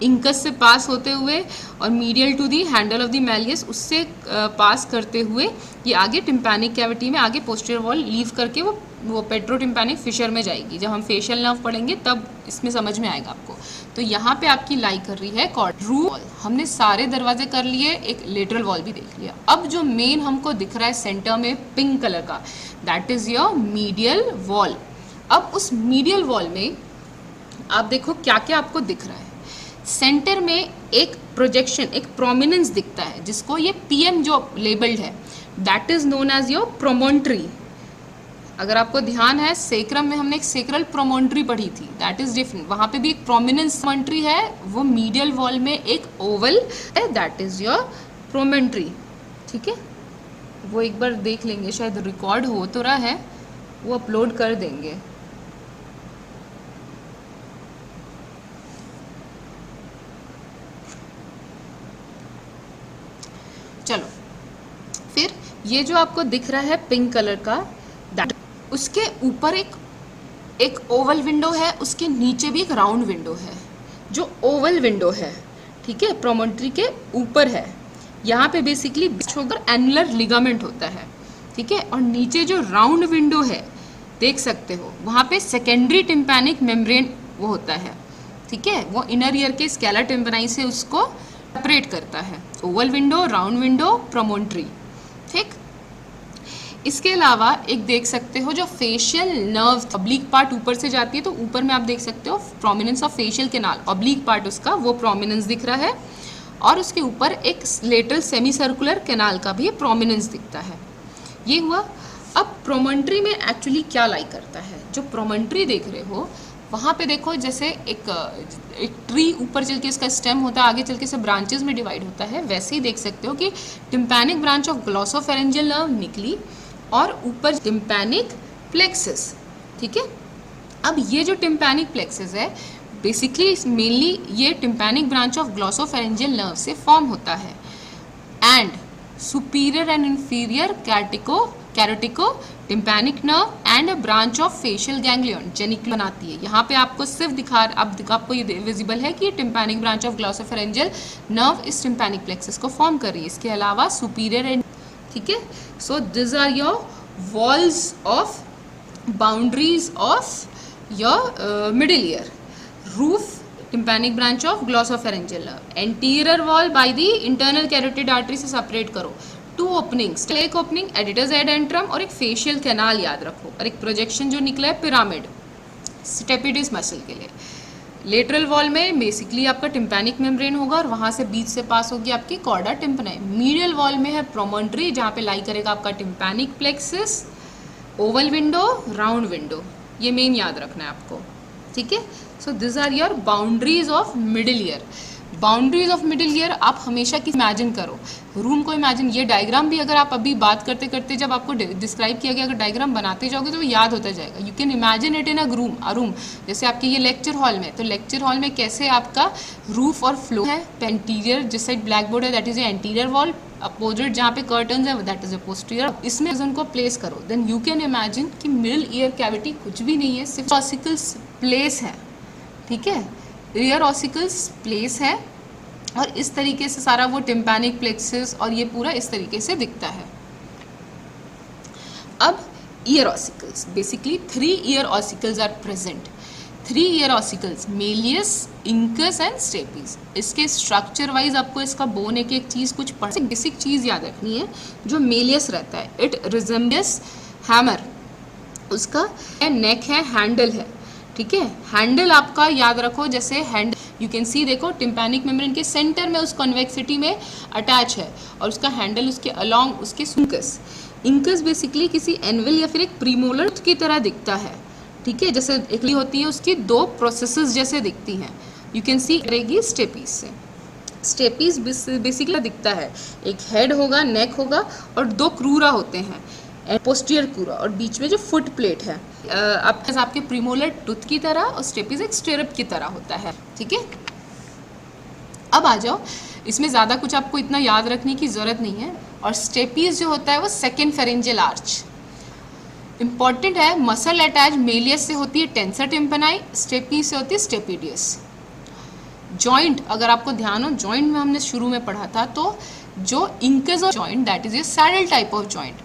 इंकस से पास होते हुए और medial to the handle of the malleus, उससे पास करते हुए ये आगे टिम्पैनिक कैविटी में आगे पोस्टीरियर वॉल लीव करके वो पेट्रोटिम्पैनिक फिशर में जाएगी। जब हम फेशियल नर्व पढ़ेंगे तब इसमें समझ में आएगा आपको। तो यहाँ पे आपकी लाई कर रही है रूफ वॉल। हमने सारे दरवाजे कर लिए, एक लेटरल वॉल भी देख लिया। अब जो मेन हमको दिख रहा है सेंटर में पिंक कलर का that is your medial wall. अब उस मीडियल वॉल में आप देखो क्या क्या आपको दिख रहा है। सेंटर में एक प्रोजेक्शन, एक प्रोमिनेंस दिखता है जिसको ये पीएम जो लेबल्ड है that is known as your promontory. अगर आपको ध्यान है सेक्रम में हमने एक सेक्रल प्रोमोन्ट्री पढ़ी थी, दैट इज डिफरेंट। वहाँ पे भी एक प्रोमिनेंस प्रोमोन्ट्री है, वो मीडियल वॉल में एक ओवल है दैट इज योर प्रोमोन्ट्री। ठीक है, वो एक बार देख लेंगे, शायद रिकॉर्ड हो तो रहा है, वो अपलोड कर देंगे। चलो, फिर ये जो आपको दिख रहा है पिंक कलर का दैट, उसके ऊपर एक ओवल विंडो है, उसके नीचे भी एक राउंड विंडो है। जो ओवल विंडो है, ठीक है, प्रोमोन्ट्री के ऊपर है, यहाँ पे बेसिकली होकर एनुलर लिगामेंट होता है। ठीक है, और नीचे जो राउंड विंडो है देख सकते हो, वहाँ पे सेकेंडरी टिम्पैनिक मेम्ब्रेन वो होता है। ठीक है, वो इनर ईयर के स्केला टिम्पेनाई से उसको सेपरेट करता है। Oval window, round window, promontory. ठीक, इसके अलावा एक देख सकते हो जो फेशियल नर्व ऑब्लिक पार्ट ऊपर से जाती है, तो ऊपर में आप देख सकते हो prominence of facial canal, oblique part उसका वो प्रोमिनेंस दिख रहा है, और उसके ऊपर एक लेटरल सेमी सर्कुलर कैनाल का भी प्रोमिनेंस दिखता है। ये हुआ। अब प्रोमोन्ट्री में एक्चुअली क्या लाई करता है? जो प्रोमोन्ट्री देख रहे हो वहाँ पे देखो जैसे एक ट्री ऊपर चल के इसका स्टेम होता है, आगे चल के सब ब्रांचेस में डिवाइड होता है, वैसे ही देख सकते हो कि tympanic branch of glossopharyngeal nerve निकली और ऊपर टिम्पैनिक प्लेक्सस। ठीक है, अब ये जो टिम्पैनिक प्लेक्सस है बेसिकली मेनली ये tympanic branch of glossopharyngeal nerve से फॉर्म होता है, and superior and inferior carotico caroticotympanic nerve and a branch of facial ganglion geniculum बनाती है। यहाँ पे आपको सिर्फ अब आपको ये विजिबल है कि tympanic branch of glossopharyngeal nerve इस टिम्पैनिक प्लेक्सस को फॉर्म कर रही है। इसके अलावा सुपीरियर एंड, ठीक है, so this are your walls of boundaries of your middle ear. Roof tympanic branch of glossopharyngeal nerve, anterior wall by the internal carotid artery से सेपरेट करो, 2 ओपनिंग्स, एक ओपनिंग एडिटर्स एडेंट्रम और एक फेशियल कैनाल याद रखो, और एक प्रोजेक्शन जो निकला है पिरामिड स्टेपिडिस मसल के लिए। लेटरल वॉल में बेसिकली आपका टिम्पैनिक मेम्ब्रेन होगा और वहाँ से बीच से पास होगी आपकी कॉर्डा टिम्पनाई। मीडियल वॉल में है प्रोमोन्ट्री जहाँ पे लाई करेगा आपका tympanic plexus, oval window, round window, ये मेन याद रखना है आपको, ठीक है। So this are your boundaries of middle ear. Boundaries of middle ear आप हमेशा की इमेजिन करो, रूम को इमेजिन। ये डायग्राम भी अगर आप अभी बात करते करते जब आपको डिस्क्राइब किया गया, अगर डायग्राम बनाते जाओगे तो वो याद होता जाएगा। You can imagine it in a room. जैसे आपके ये लेक्चर हॉल में, तो लेक्चर हॉल में कैसे आपका रूफ और फ्लोर है, एंटीरियर जिस साइड ब्लैक बोर्ड है that is a anterior wall, opposite जहाँ पे कर्टन्स है दैट इज ए पोस्टीरियर। इसमें उनको प्लेस करो, देन यू कैन इमेजिन कि मिडिल ईयर कैविटी कुछ भी नहीं है, सिर्फ ऑसिकल्स प्लेस है, ठीक है, ईयर ऑसिकल्स प्लेस है, और इस तरीके से सारा वो टिम्पैनिक प्लेक्सिस और ये पूरा इस तरीके से दिखता है। अब ear ossicles, basically 3 ear ossicles are present. 3 ear ossicles, malleus, incus and stapes. इसके स्ट्रक्चर वाइज आपको इसका बोन एक चीज़ कुछ बेसिक चीज़ याद रखनी है। जो मेलियस रहता है इट रिजेम्बल्स हैमर, उसका नेक है, हैंडल है, ठीक है। हैंडल आपका याद रखो, जैसे हैंड यू कैन सी, देखो टिम्पैनिक मेम्ब्रेन के सेंटर में उस कॉन्वेक्सिटी में अटैच है, और उसका हैंडल उसके अलॉन्ग उसके इंकस। इंकस बेसिकली किसी एनविल या फिर एक प्रीमोलर की तरह दिखता है, ठीक है, जैसे एक होती है उसकी 2 प्रोसेसेस जैसे दिखती हैं। यू कैन सी करेगी स्टेपीज से। स्टेपीज बेसिकली दिखता है, एक हेड होगा, नेक होगा, और 2 क्रूरा होते हैं, पोस्टीरियर क्रूरा, और बीच में जो फुट प्लेट है आपके प्रीमोलर टूथ की तरह, और स्टेपीज एक स्टिरअप की तरह होता है, ठीक है। अब आ जाओ, इसमें ज़्यादा कुछ आपको इतना याद रखने की ज़रूरत नहीं है। और स्टेपीज जो होता है वो सेकेंड फेरेंजियल आर्च इंपॉर्टेंट है। मसल अटैच मेलियस से होती है टेंसर टिम्पनाई, स्टेपीज से होती है स्टेपिडियस। जॉइंट, अगर आपको ध्यान हो, जॉइंट में हमने शुरू में पढ़ा था, तो जो इंकस और joint that is a saddle type of joint,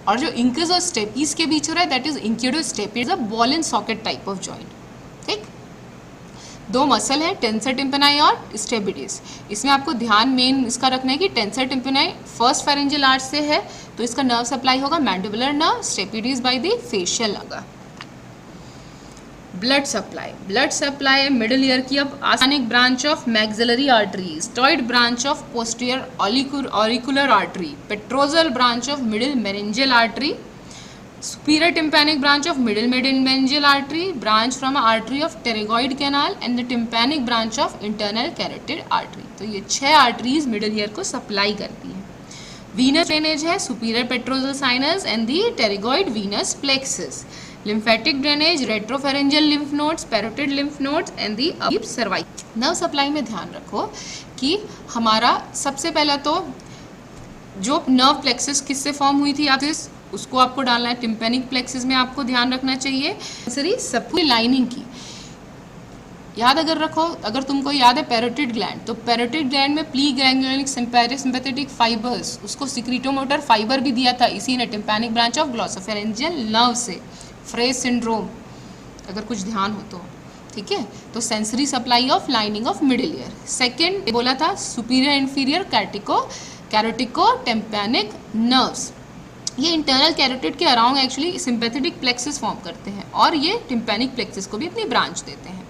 और जो इंकस और स्टेपीज के बीच हो रहा है that is incudo stapes, a ball and socket type of joint, ठीक। 2 मसल है, टेंसर टिम्पनाई और स्टेपिडियस। इसमें आपको ध्यान मेन इसका रखना है कि tensor tympani first pharyngeal arch से है, तो इसका नर्व सप्लाई होगा mandibular nerve, stapedius by the facial होगा। ब्लड सप्लाई मिडिल ईयर की अब आसानिक ब्रांच ऑफ मैक्सिलरी आर्टरीज, टॉइड branch of posterior auricular artery, petrosal branch of middle meningeal artery, superior tympanic branch of middle meningeal artery, branch from artery of pterygoid canal, and the tympanic branch of internal carotid artery. तो ये 6 arteries middle ear को supply करती है। Venous drainage है superior petrosal sinus and the pterygoid venous plexus. Lymphatic drainage retropharyngeal lymph nodes, parotid lymph nodes and the deep cervical. Nerve supply में ध्यान रखो कि हमारा सबसे पहला तो जो नर्व प्लेक्सस किससे फॉर्म हुई थी, आप उसको आपको डालना है टिम्पैनिक प्लेक्सस में। आपको ध्यान रखना चाहिए सब पूरी लाइनिंग की याद अगर रखो। अगर तुमको याद है पैरोटिड ग्लैंड, तो पैरोटिड ग्लैंड में प्ली गैंग्लियोनिक सिंपैथेटिक फाइबर्स, उसको सिक्रीटोमोटर फाइबर भी दिया था इसी ने tympanic branch of glossopharyngeal nerve से। फ्रेज सिंड्रोम अगर कुछ ध्यान हो तो, ठीक है। तो sensory supply of lining of middle year. Second बोला था सुपीरियर इंफीरियर कैरोटिको टिम्पैनिक नर्व्स, ये इंटरनल कैरोटिड के around actually sympathetic plexus form करते हैं, और ये टिम्पैनिक प्लेक्सस को भी अपनी ब्रांच देते हैं।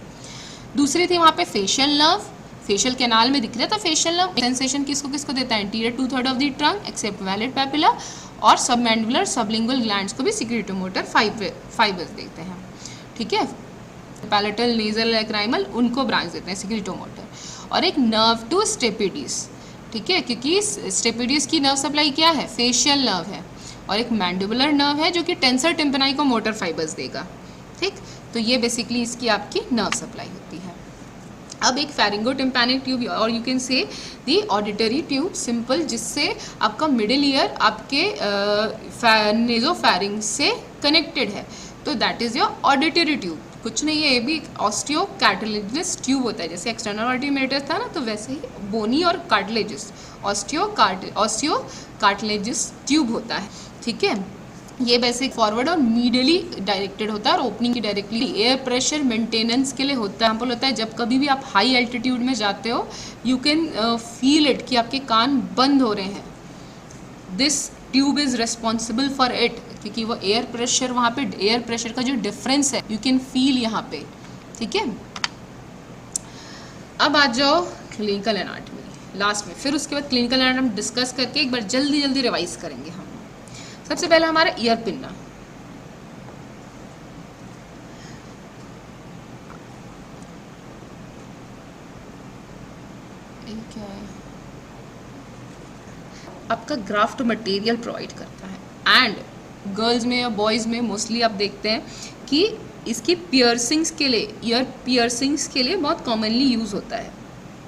दूसरी थी वहाँ पे फेशियल नर्व, फेशियल कैनाल में दिख रहा था फेशियल नर्व। सेंसेशन किसको किसको देता है, interior 2/3 of the trunk except vallate papilla, और सबमैंडिबुलर सबलिंगुअल ग्लैंड्स को भी सिक्रीटोमोटर फाइबर्स देते हैं, ठीक है। पैलेटल नेजल लैक्राइमल उनको ब्रांच देते हैं सिक्रीटोमोटर। और एक नर्व टू स्टेपिडियस, ठीक है, क्योंकि स्टेपिडियस की नर्व सप्लाई क्या है, फेशियल नर्व है, और एक मैंडिबुलर नर्व है जो कि टेंसर टिम्पनाई को मोटर फाइबर्स देगा, ठीक। तो ये बेसिकली इसकी आपकी नर्व सप्लाई होती है। अब एक फेरिंगोटिम्पैनिक ट्यूब और यू कैन से दी ऑडिटरी ट्यूब, सिंपल, जिससे आपका मिडिल ईयर आपके नेजोफेरिंग से कनेक्टेड है, तो that is your auditory tube. कुछ नहीं है, ये भी ऑस्टियो कार्टिलेजिनस ट्यूब होता है, जैसे एक्सटर्नल ऑडियोमेटर्स था ना, तो वैसे ही बोनी और कार्टिलेजिस ऑस्टियो कार्टिलेजिस ट्यूब होता है, ठीक है। ये बेसिक फॉरवर्ड और मीडियली डायरेक्टेड होता है और ओपनिंग की डायरेक्टली एयर प्रेशर मेंटेनेंस के लिए होता है। एग्जाम्पल होता है जब कभी भी आप हाई एल्टीट्यूड में जाते हो, यू कैन फील इट कि आपके कान बंद हो रहे हैं, this tube is responsible for it, क्योंकि वो एयर प्रेशर, वहाँ पे एयर प्रेशर का जो डिफरेंस है यू कैन फील यहाँ पे, ठीक है। अब आ जाओ क्लिनिकल एनाटॉमी लास्ट में, फिर उसके बाद क्लिनिकल एनाटॉमी डिस्कस करके एक बार जल्दी जल्दी रिवाइज करेंगे हम। सबसे पहले हमारा ईयर पिन्ना, क्या है, आपका ग्राफ्ट मटेरियल प्रोवाइड करता है, एंड गर्ल्स में या बॉयज़ में मोस्टली आप देखते हैं कि इसकी पियर्सिंग्स के लिए, ईयर पियर्सिंग्स के लिए बहुत कॉमनली यूज़ होता है।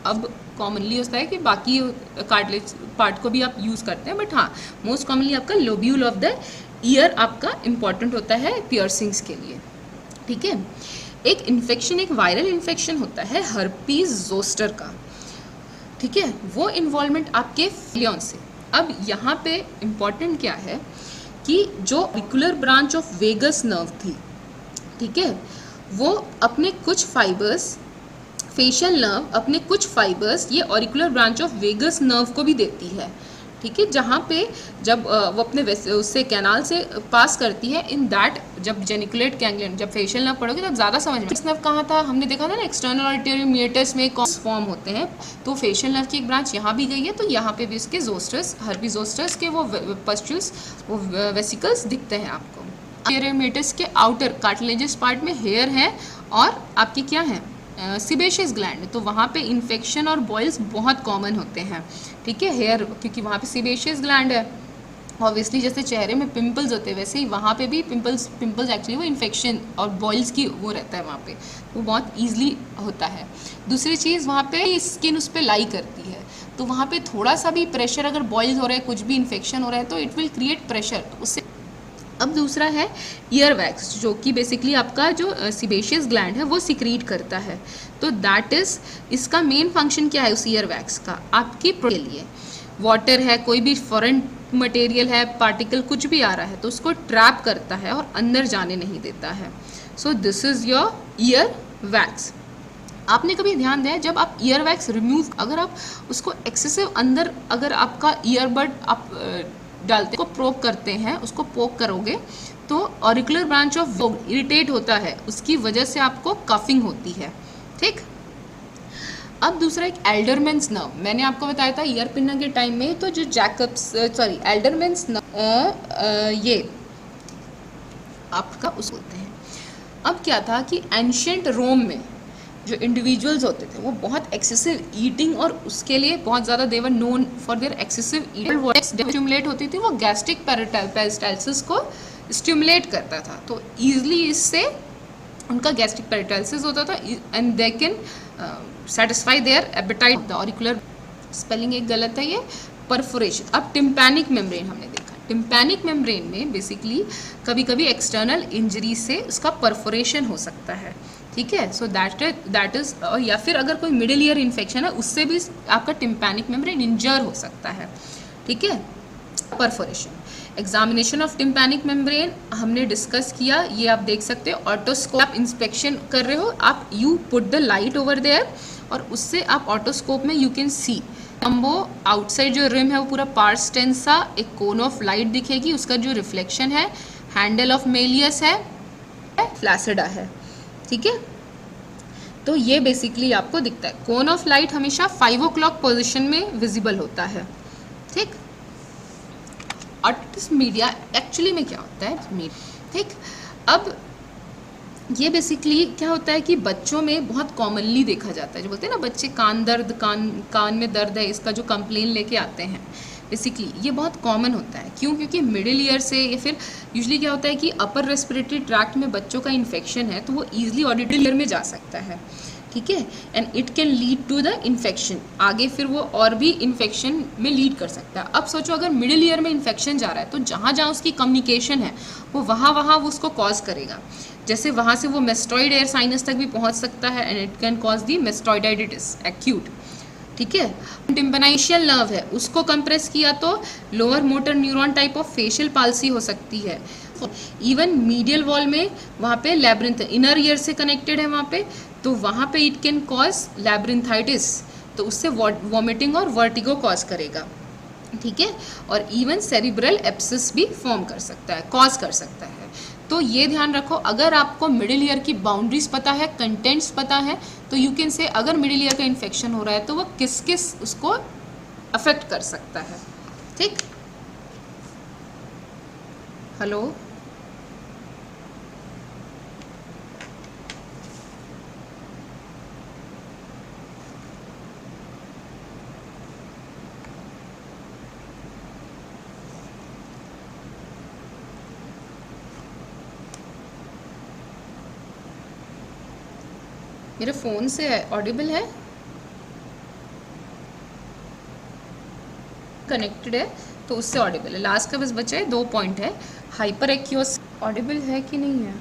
अब कॉमनली होता है कि बाकी कार्टिलेज पार्ट को भी आप यूज़ करते हैं, बट हाँ मोस्ट कॉमनली आपका लोब्यूल ऑफ द ईयर आपका इम्पॉर्टेंट होता है पियर्सिंग्स के लिए, ठीक है। एक इन्फेक्शन, एक वायरल इन्फेक्शन होता है हर्पीज जोस्टर का, ठीक है, वो इन्वॉल्वमेंट आपके फ्लियन से। अब यहाँ पे इम्पॉर्टेंट क्या है कि जो auricular branch of vagus nerve थी, ठीक है, वो अपने कुछ फाइबर्स, फेशियल नर्व अपने कुछ फाइबर्स ये auricular branch of vagus nerve को भी देती है, ठीक है, जहाँ पे जब वो अपने उससे कैनाल से पास करती है, इन दैट जब जेनिकुलेट गैंग्लियन, जब फेशियल नर्व पढ़ोगे तब ज़्यादा समझ में। फेशियल नर्व कहाँ था, हमने देखा था ना, एक्सटर्नल ऑडिटरी मीटर्स में फॉर्म होते हैं, तो फेशियल नर्व की एक ब्रांच यहाँ भी गई है, तो यहाँ पे भी इसके जोस्टर्स, हर्पी जोस्टर्स के वो पस्ट्यूल्स, वो वेसिकल्स दिखते हैं आपको। मीटर्स के आउटर कार्टिलेजियस पार्ट में हेयर है और आपके क्या है, सिबेशियस ग्लैंड, तो वहाँ पे इन्फेक्शन और बॉयल्स बहुत कॉमन होते हैं, ठीक है, हेयर, क्योंकि वहाँ पे सिबेशियस ग्लैंड है। ऑब्वियसली जैसे चेहरे में पिंपल्स होते हैं वैसे ही वहाँ पे भी पिंपल्स एक्चुअली वो इन्फेक्शन और बॉयल्स की वो रहता है वहाँ पे, वो बहुत ईजिली होता है। दूसरी चीज़, वहाँ पे स्किन उस पर लाई करती है, तो वहाँ पे थोड़ा सा भी प्रेशर, अगर बॉयल्स हो रहा है, कुछ भी इन्फेक्शन हो रहा है, तो इट विल क्रिएट प्रेशर, तो उससे। अब दूसरा है ईयर वैक्स, जो कि बेसिकली आपका जो सिबेशियस ग्लैंड है वो सिक्रीट करता है, तो दैट इज़, इसका मेन फंक्शन क्या है उस ईयर वैक्स का, आपकी के लिए वाटर है, कोई भी फॉरेन मटेरियल है, पार्टिकल कुछ भी आ रहा है तो उसको ट्रैप करता है और अंदर जाने नहीं देता है। So this is your ear wax. आपने कभी ध्यान दिया जब आप ईयर वैक्स रिमूव, अगर आप उसको एक्सेसिव अंदर, अगर आपका ईयरबड आप डालते को प्रोक करते हैं, उसको पोक करोगे तो ऑरिकुलर ब्रांच ऑफ इरिटेट होता है, उसकी वजह से आपको कफिंग होती है, ठीक। अब दूसरा एक एल्डरमैन्स नर्व, मैंने आपको बताया था ईयर पिन्ना के टाइम में, तो जो एल्डरमैन्स नर्व ये आपका उस होते हैं। अब क्या था कि एंशियंट रोम में जो इंडिविजुअल्स होते थे वो बहुत एक्सेसिव ईटिंग, और उसके लिए बहुत ज़्यादा they were known for their excessive eating, stimulate होती थी, वो गैस्ट्रिक पेरिस्टाल्सिस को स्टिमुलेट करता था, तो ईजिली इससे उनका गैस्ट्रिक पेरिस्टाल्सिस होता था and they can satisfy their appetite. The auricular, spelling एक गलत है ये, परफोरेशन। अब टिम्पैनिक मेम्ब्रेन हमने देखा, टिम्पैनिक मेम्ब्रेन में बेसिकली कभी कभी एक्सटर्नल इंजरी से उसका परफोरेशन हो सकता है, ठीक है, सो दैट इज़, या फिर अगर कोई मिडिल ईयर इन्फेक्शन है उससे भी आपका टिम्पैनिक मेम्ब्रेन इंजर हो सकता है, ठीक है। Perforation, examination of tympanic membrane हमने डिस्कस किया, ये आप देख सकते हो, ऑटोस्कोप, आप इंस्पेक्शन कर रहे हो, आप you put the light over there और उससे आप ऑटोस्कोप में यू कैन सी वो आउटसाइड जो रिम है वो पूरा पार्स टेंसा, एक कोन ऑफ लाइट दिखेगी, उसका जो रिफ्लेक्शन है, हैंडल ऑफ मेलियस है, फ्लैसिडा है, ठीक है, तो ये बेसिकली आपको दिखता है। कोन ऑफ लाइट हमेशा 5 o'clock पोजिशन में विजिबल होता है, ठीक। ऑटिटिस मीडिया एक्चुअली में क्या होता है, ठीक। अब ये बेसिकली क्या होता है कि बच्चों में बहुत कॉमनली देखा जाता है, जो बोलते हैं ना बच्चे कान दर्द, कान में दर्द है, इसका जो कंप्लेन लेके आते हैं, बेसिकली ये बहुत कॉमन होता है। क्यों? क्योंकि मिडिल ईयर से, या फिर यूजुअली क्या होता है कि अपर रेस्पिरेटरी ट्रैक्ट में बच्चों का इन्फेक्शन है तो वो ईजिली ऑडिटरी ईयर में जा सकता है, ठीक है, and it can lead to the infection, आगे फिर वो और भी इन्फेक्शन में लीड कर सकता है। अब सोचो अगर मिडिल ईयर में इन्फेक्शन जा रहा है तो जहाँ जहाँ उसकी कम्युनिकेशन है वो वहाँ वो उसको कॉज करेगा। जैसे वहाँ से वो मेस्टॉइड एयर साइनस तक भी पहुँच सकता है and it can cause the mastoiditis acute, ठीक है। टिम्पनाइशियल नर्व है, उसको कंप्रेस किया तो lower motor neuron type of facial palsy हो सकती है। इवन मीडियल वॉल में वहाँ पे लैब्रिंथ, इनर ईयर से कनेक्टेड है वहाँ पे, तो वहाँ पे इट कैन कॉज लैब्रिंथाइटिस, तो उससे वॉमिटिंग और वर्टिगो कॉज करेगा, ठीक है। और इवन सेरिब्रल एप्सिस भी फॉर्म कर सकता है, कॉज कर सकता है। तो ये ध्यान रखो, अगर आपको मिडिल ईयर की बाउंड्रीज पता है, कंटेंट्स पता है, तो यू कैन से अगर मिडिल ईयर का इन्फेक्शन हो रहा है तो वो किस किस उसको अफेक्ट कर सकता है, ठीक। हेलो, मेरे फ़ोन से है, ऑडिबल है, कनेक्टेड है तो उससे ऑडिबल है। लास्ट का बस बचा है 2 पॉइंट है, हाइपर एक्यूस ऑडिबल है कि नहीं है,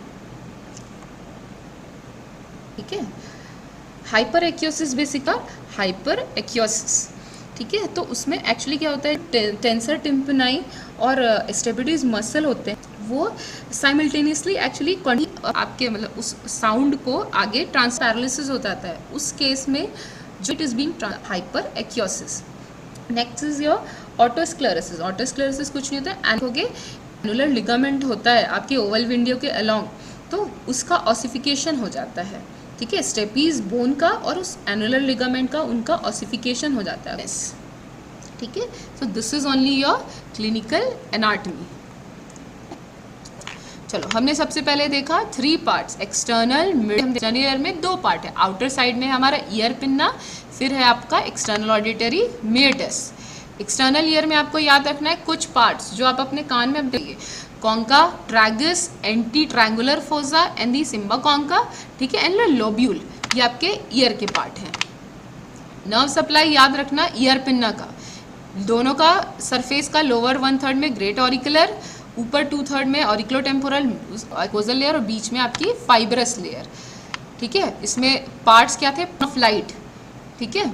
ठीक है। हाइपर एक्यूसिस बेसिका हाइपर एक्यूसिस, ठीक है। तो उसमें एक्चुअली क्या होता है, टेंसर टिम्पनाई और स्टेबिलिटीज मसल होते हैं, वो साइमल्टेनियसली एक्चुअली आपके मतलब उस साउंड को आगे ट्रांसपैरालिसिस हो जाता है, उस केस में जो it is being hyperacusis. Next is your otosclerosis. Otosclerosis कुछ नहीं होता है, एनुलर लिगामेंट होता है आपके ओवल विंडो के अलोंग, तो उसका ऑसिफिकेशन हो जाता है, ठीक है। स्टेपीज बोन का और उस एनुलर लिगामेंट का उनका ऑसिफिकेशन हो जाता है, ठीक है। So this is only your clinical anatomy. चलो, हमने सबसे पहले देखा 3 पार्ट्स, एक्सटर्नल, मिड ईयर में 2 पार्ट है, आउटर साइड में हमारा ईयर पिन्ना, फिर है आपका external auditory meatus. External ear में आपको याद रखना है कुछ पार्ट्स जो आप अपने कान में देखिए, concha, tragus, anti triangular fossa and the cymba concha, ठीक है, एंड लोब्यूल, ये आपके ईयर के पार्ट हैं। नर्व सप्लाई याद रखना ईयर पिन्ना का, दोनों का सरफेस का लोअर 1/3 में ग्रेट ऑरिकुलर, ऊपर 2/3 में ऑरिकुलोटेम्पोरल कोजल लेयर और बीच में आपकी फाइब्रस लेयर, ठीक है। इसमें पार्ट्स क्या थे, फ्लाइट, ठीक है,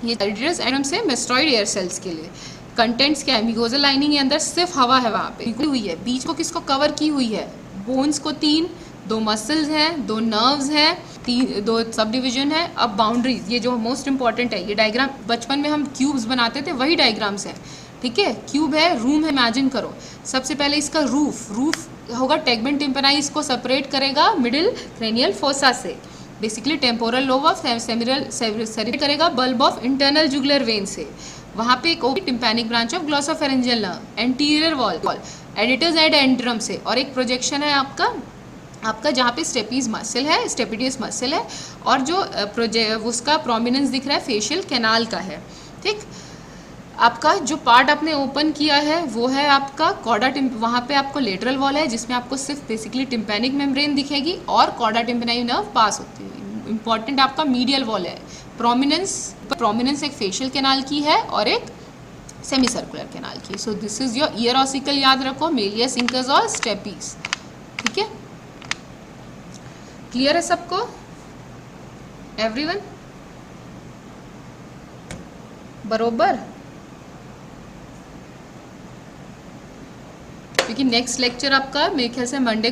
ये एडम से मेस्टॉइड एयर सेल्स के लिए। कंटेंट्स क्या है, म्यूकोजल लाइनिंग के अंदर सिर्फ हवा है वहाँ पे हुई है, बीच को किसको कवर की हुई है, बोन्स को 3, 2 मसल्स हैं, 2 नर्व्स हैं, 2 सब डिवीजन है। अब बाउंड्रीज, ये जो मोस्ट इंपॉर्टेंट है, ये डायग्राम बचपन में हम क्यूब्स बनाते थे, वही डायग्राम्स हैं, ठीक है। क्यूब है, रूम है, इमेजिन करो। सबसे पहले इसका रूफ होगा टेगमेंट टिम्पनाई, इसको सेपरेट करेगा मिडिल क्रेनियल फोसा से, basically temporal lobe of separate करेगा bulb of internal jugular vein से, वहाँ पे एक tympanic branch of glossopharyngeal nerve, anterior wall aditus ad antrum से, और एक प्रोजेक्शन है आपका जहाँ पे स्टेपीज मसल है, स्टेपिडियस मसल है, और जो उसका प्रोमिनेंस दिख रहा है फेशियल कैनाल का है, ठीक। आपका जो पार्ट आपने ओपन किया है वो है आपका कॉर्डा वहाँ पे आपको लेटरल वॉल है जिसमें आपको सिर्फ बेसिकली टिम्पैनिक मेम्ब्रेन दिखेगी और कॉर्डा टिम्पनाई नर्व पास होती है। इंपॉर्टेंट आपका मीडियल वॉल है, प्रोमिनेंस एक फेशियल कैनाल की है और एक सेमी सर्कुलर कैनाल की। So this is your year ossicle, याद रखो, मेलियस, इंकस और स्टेपीज, ठीक है। क्लियर है सबको, एवरीवन, बरोबर? क्योंकि नेक्स्ट लेक्चर आपका मेरे ख्याल से मंडे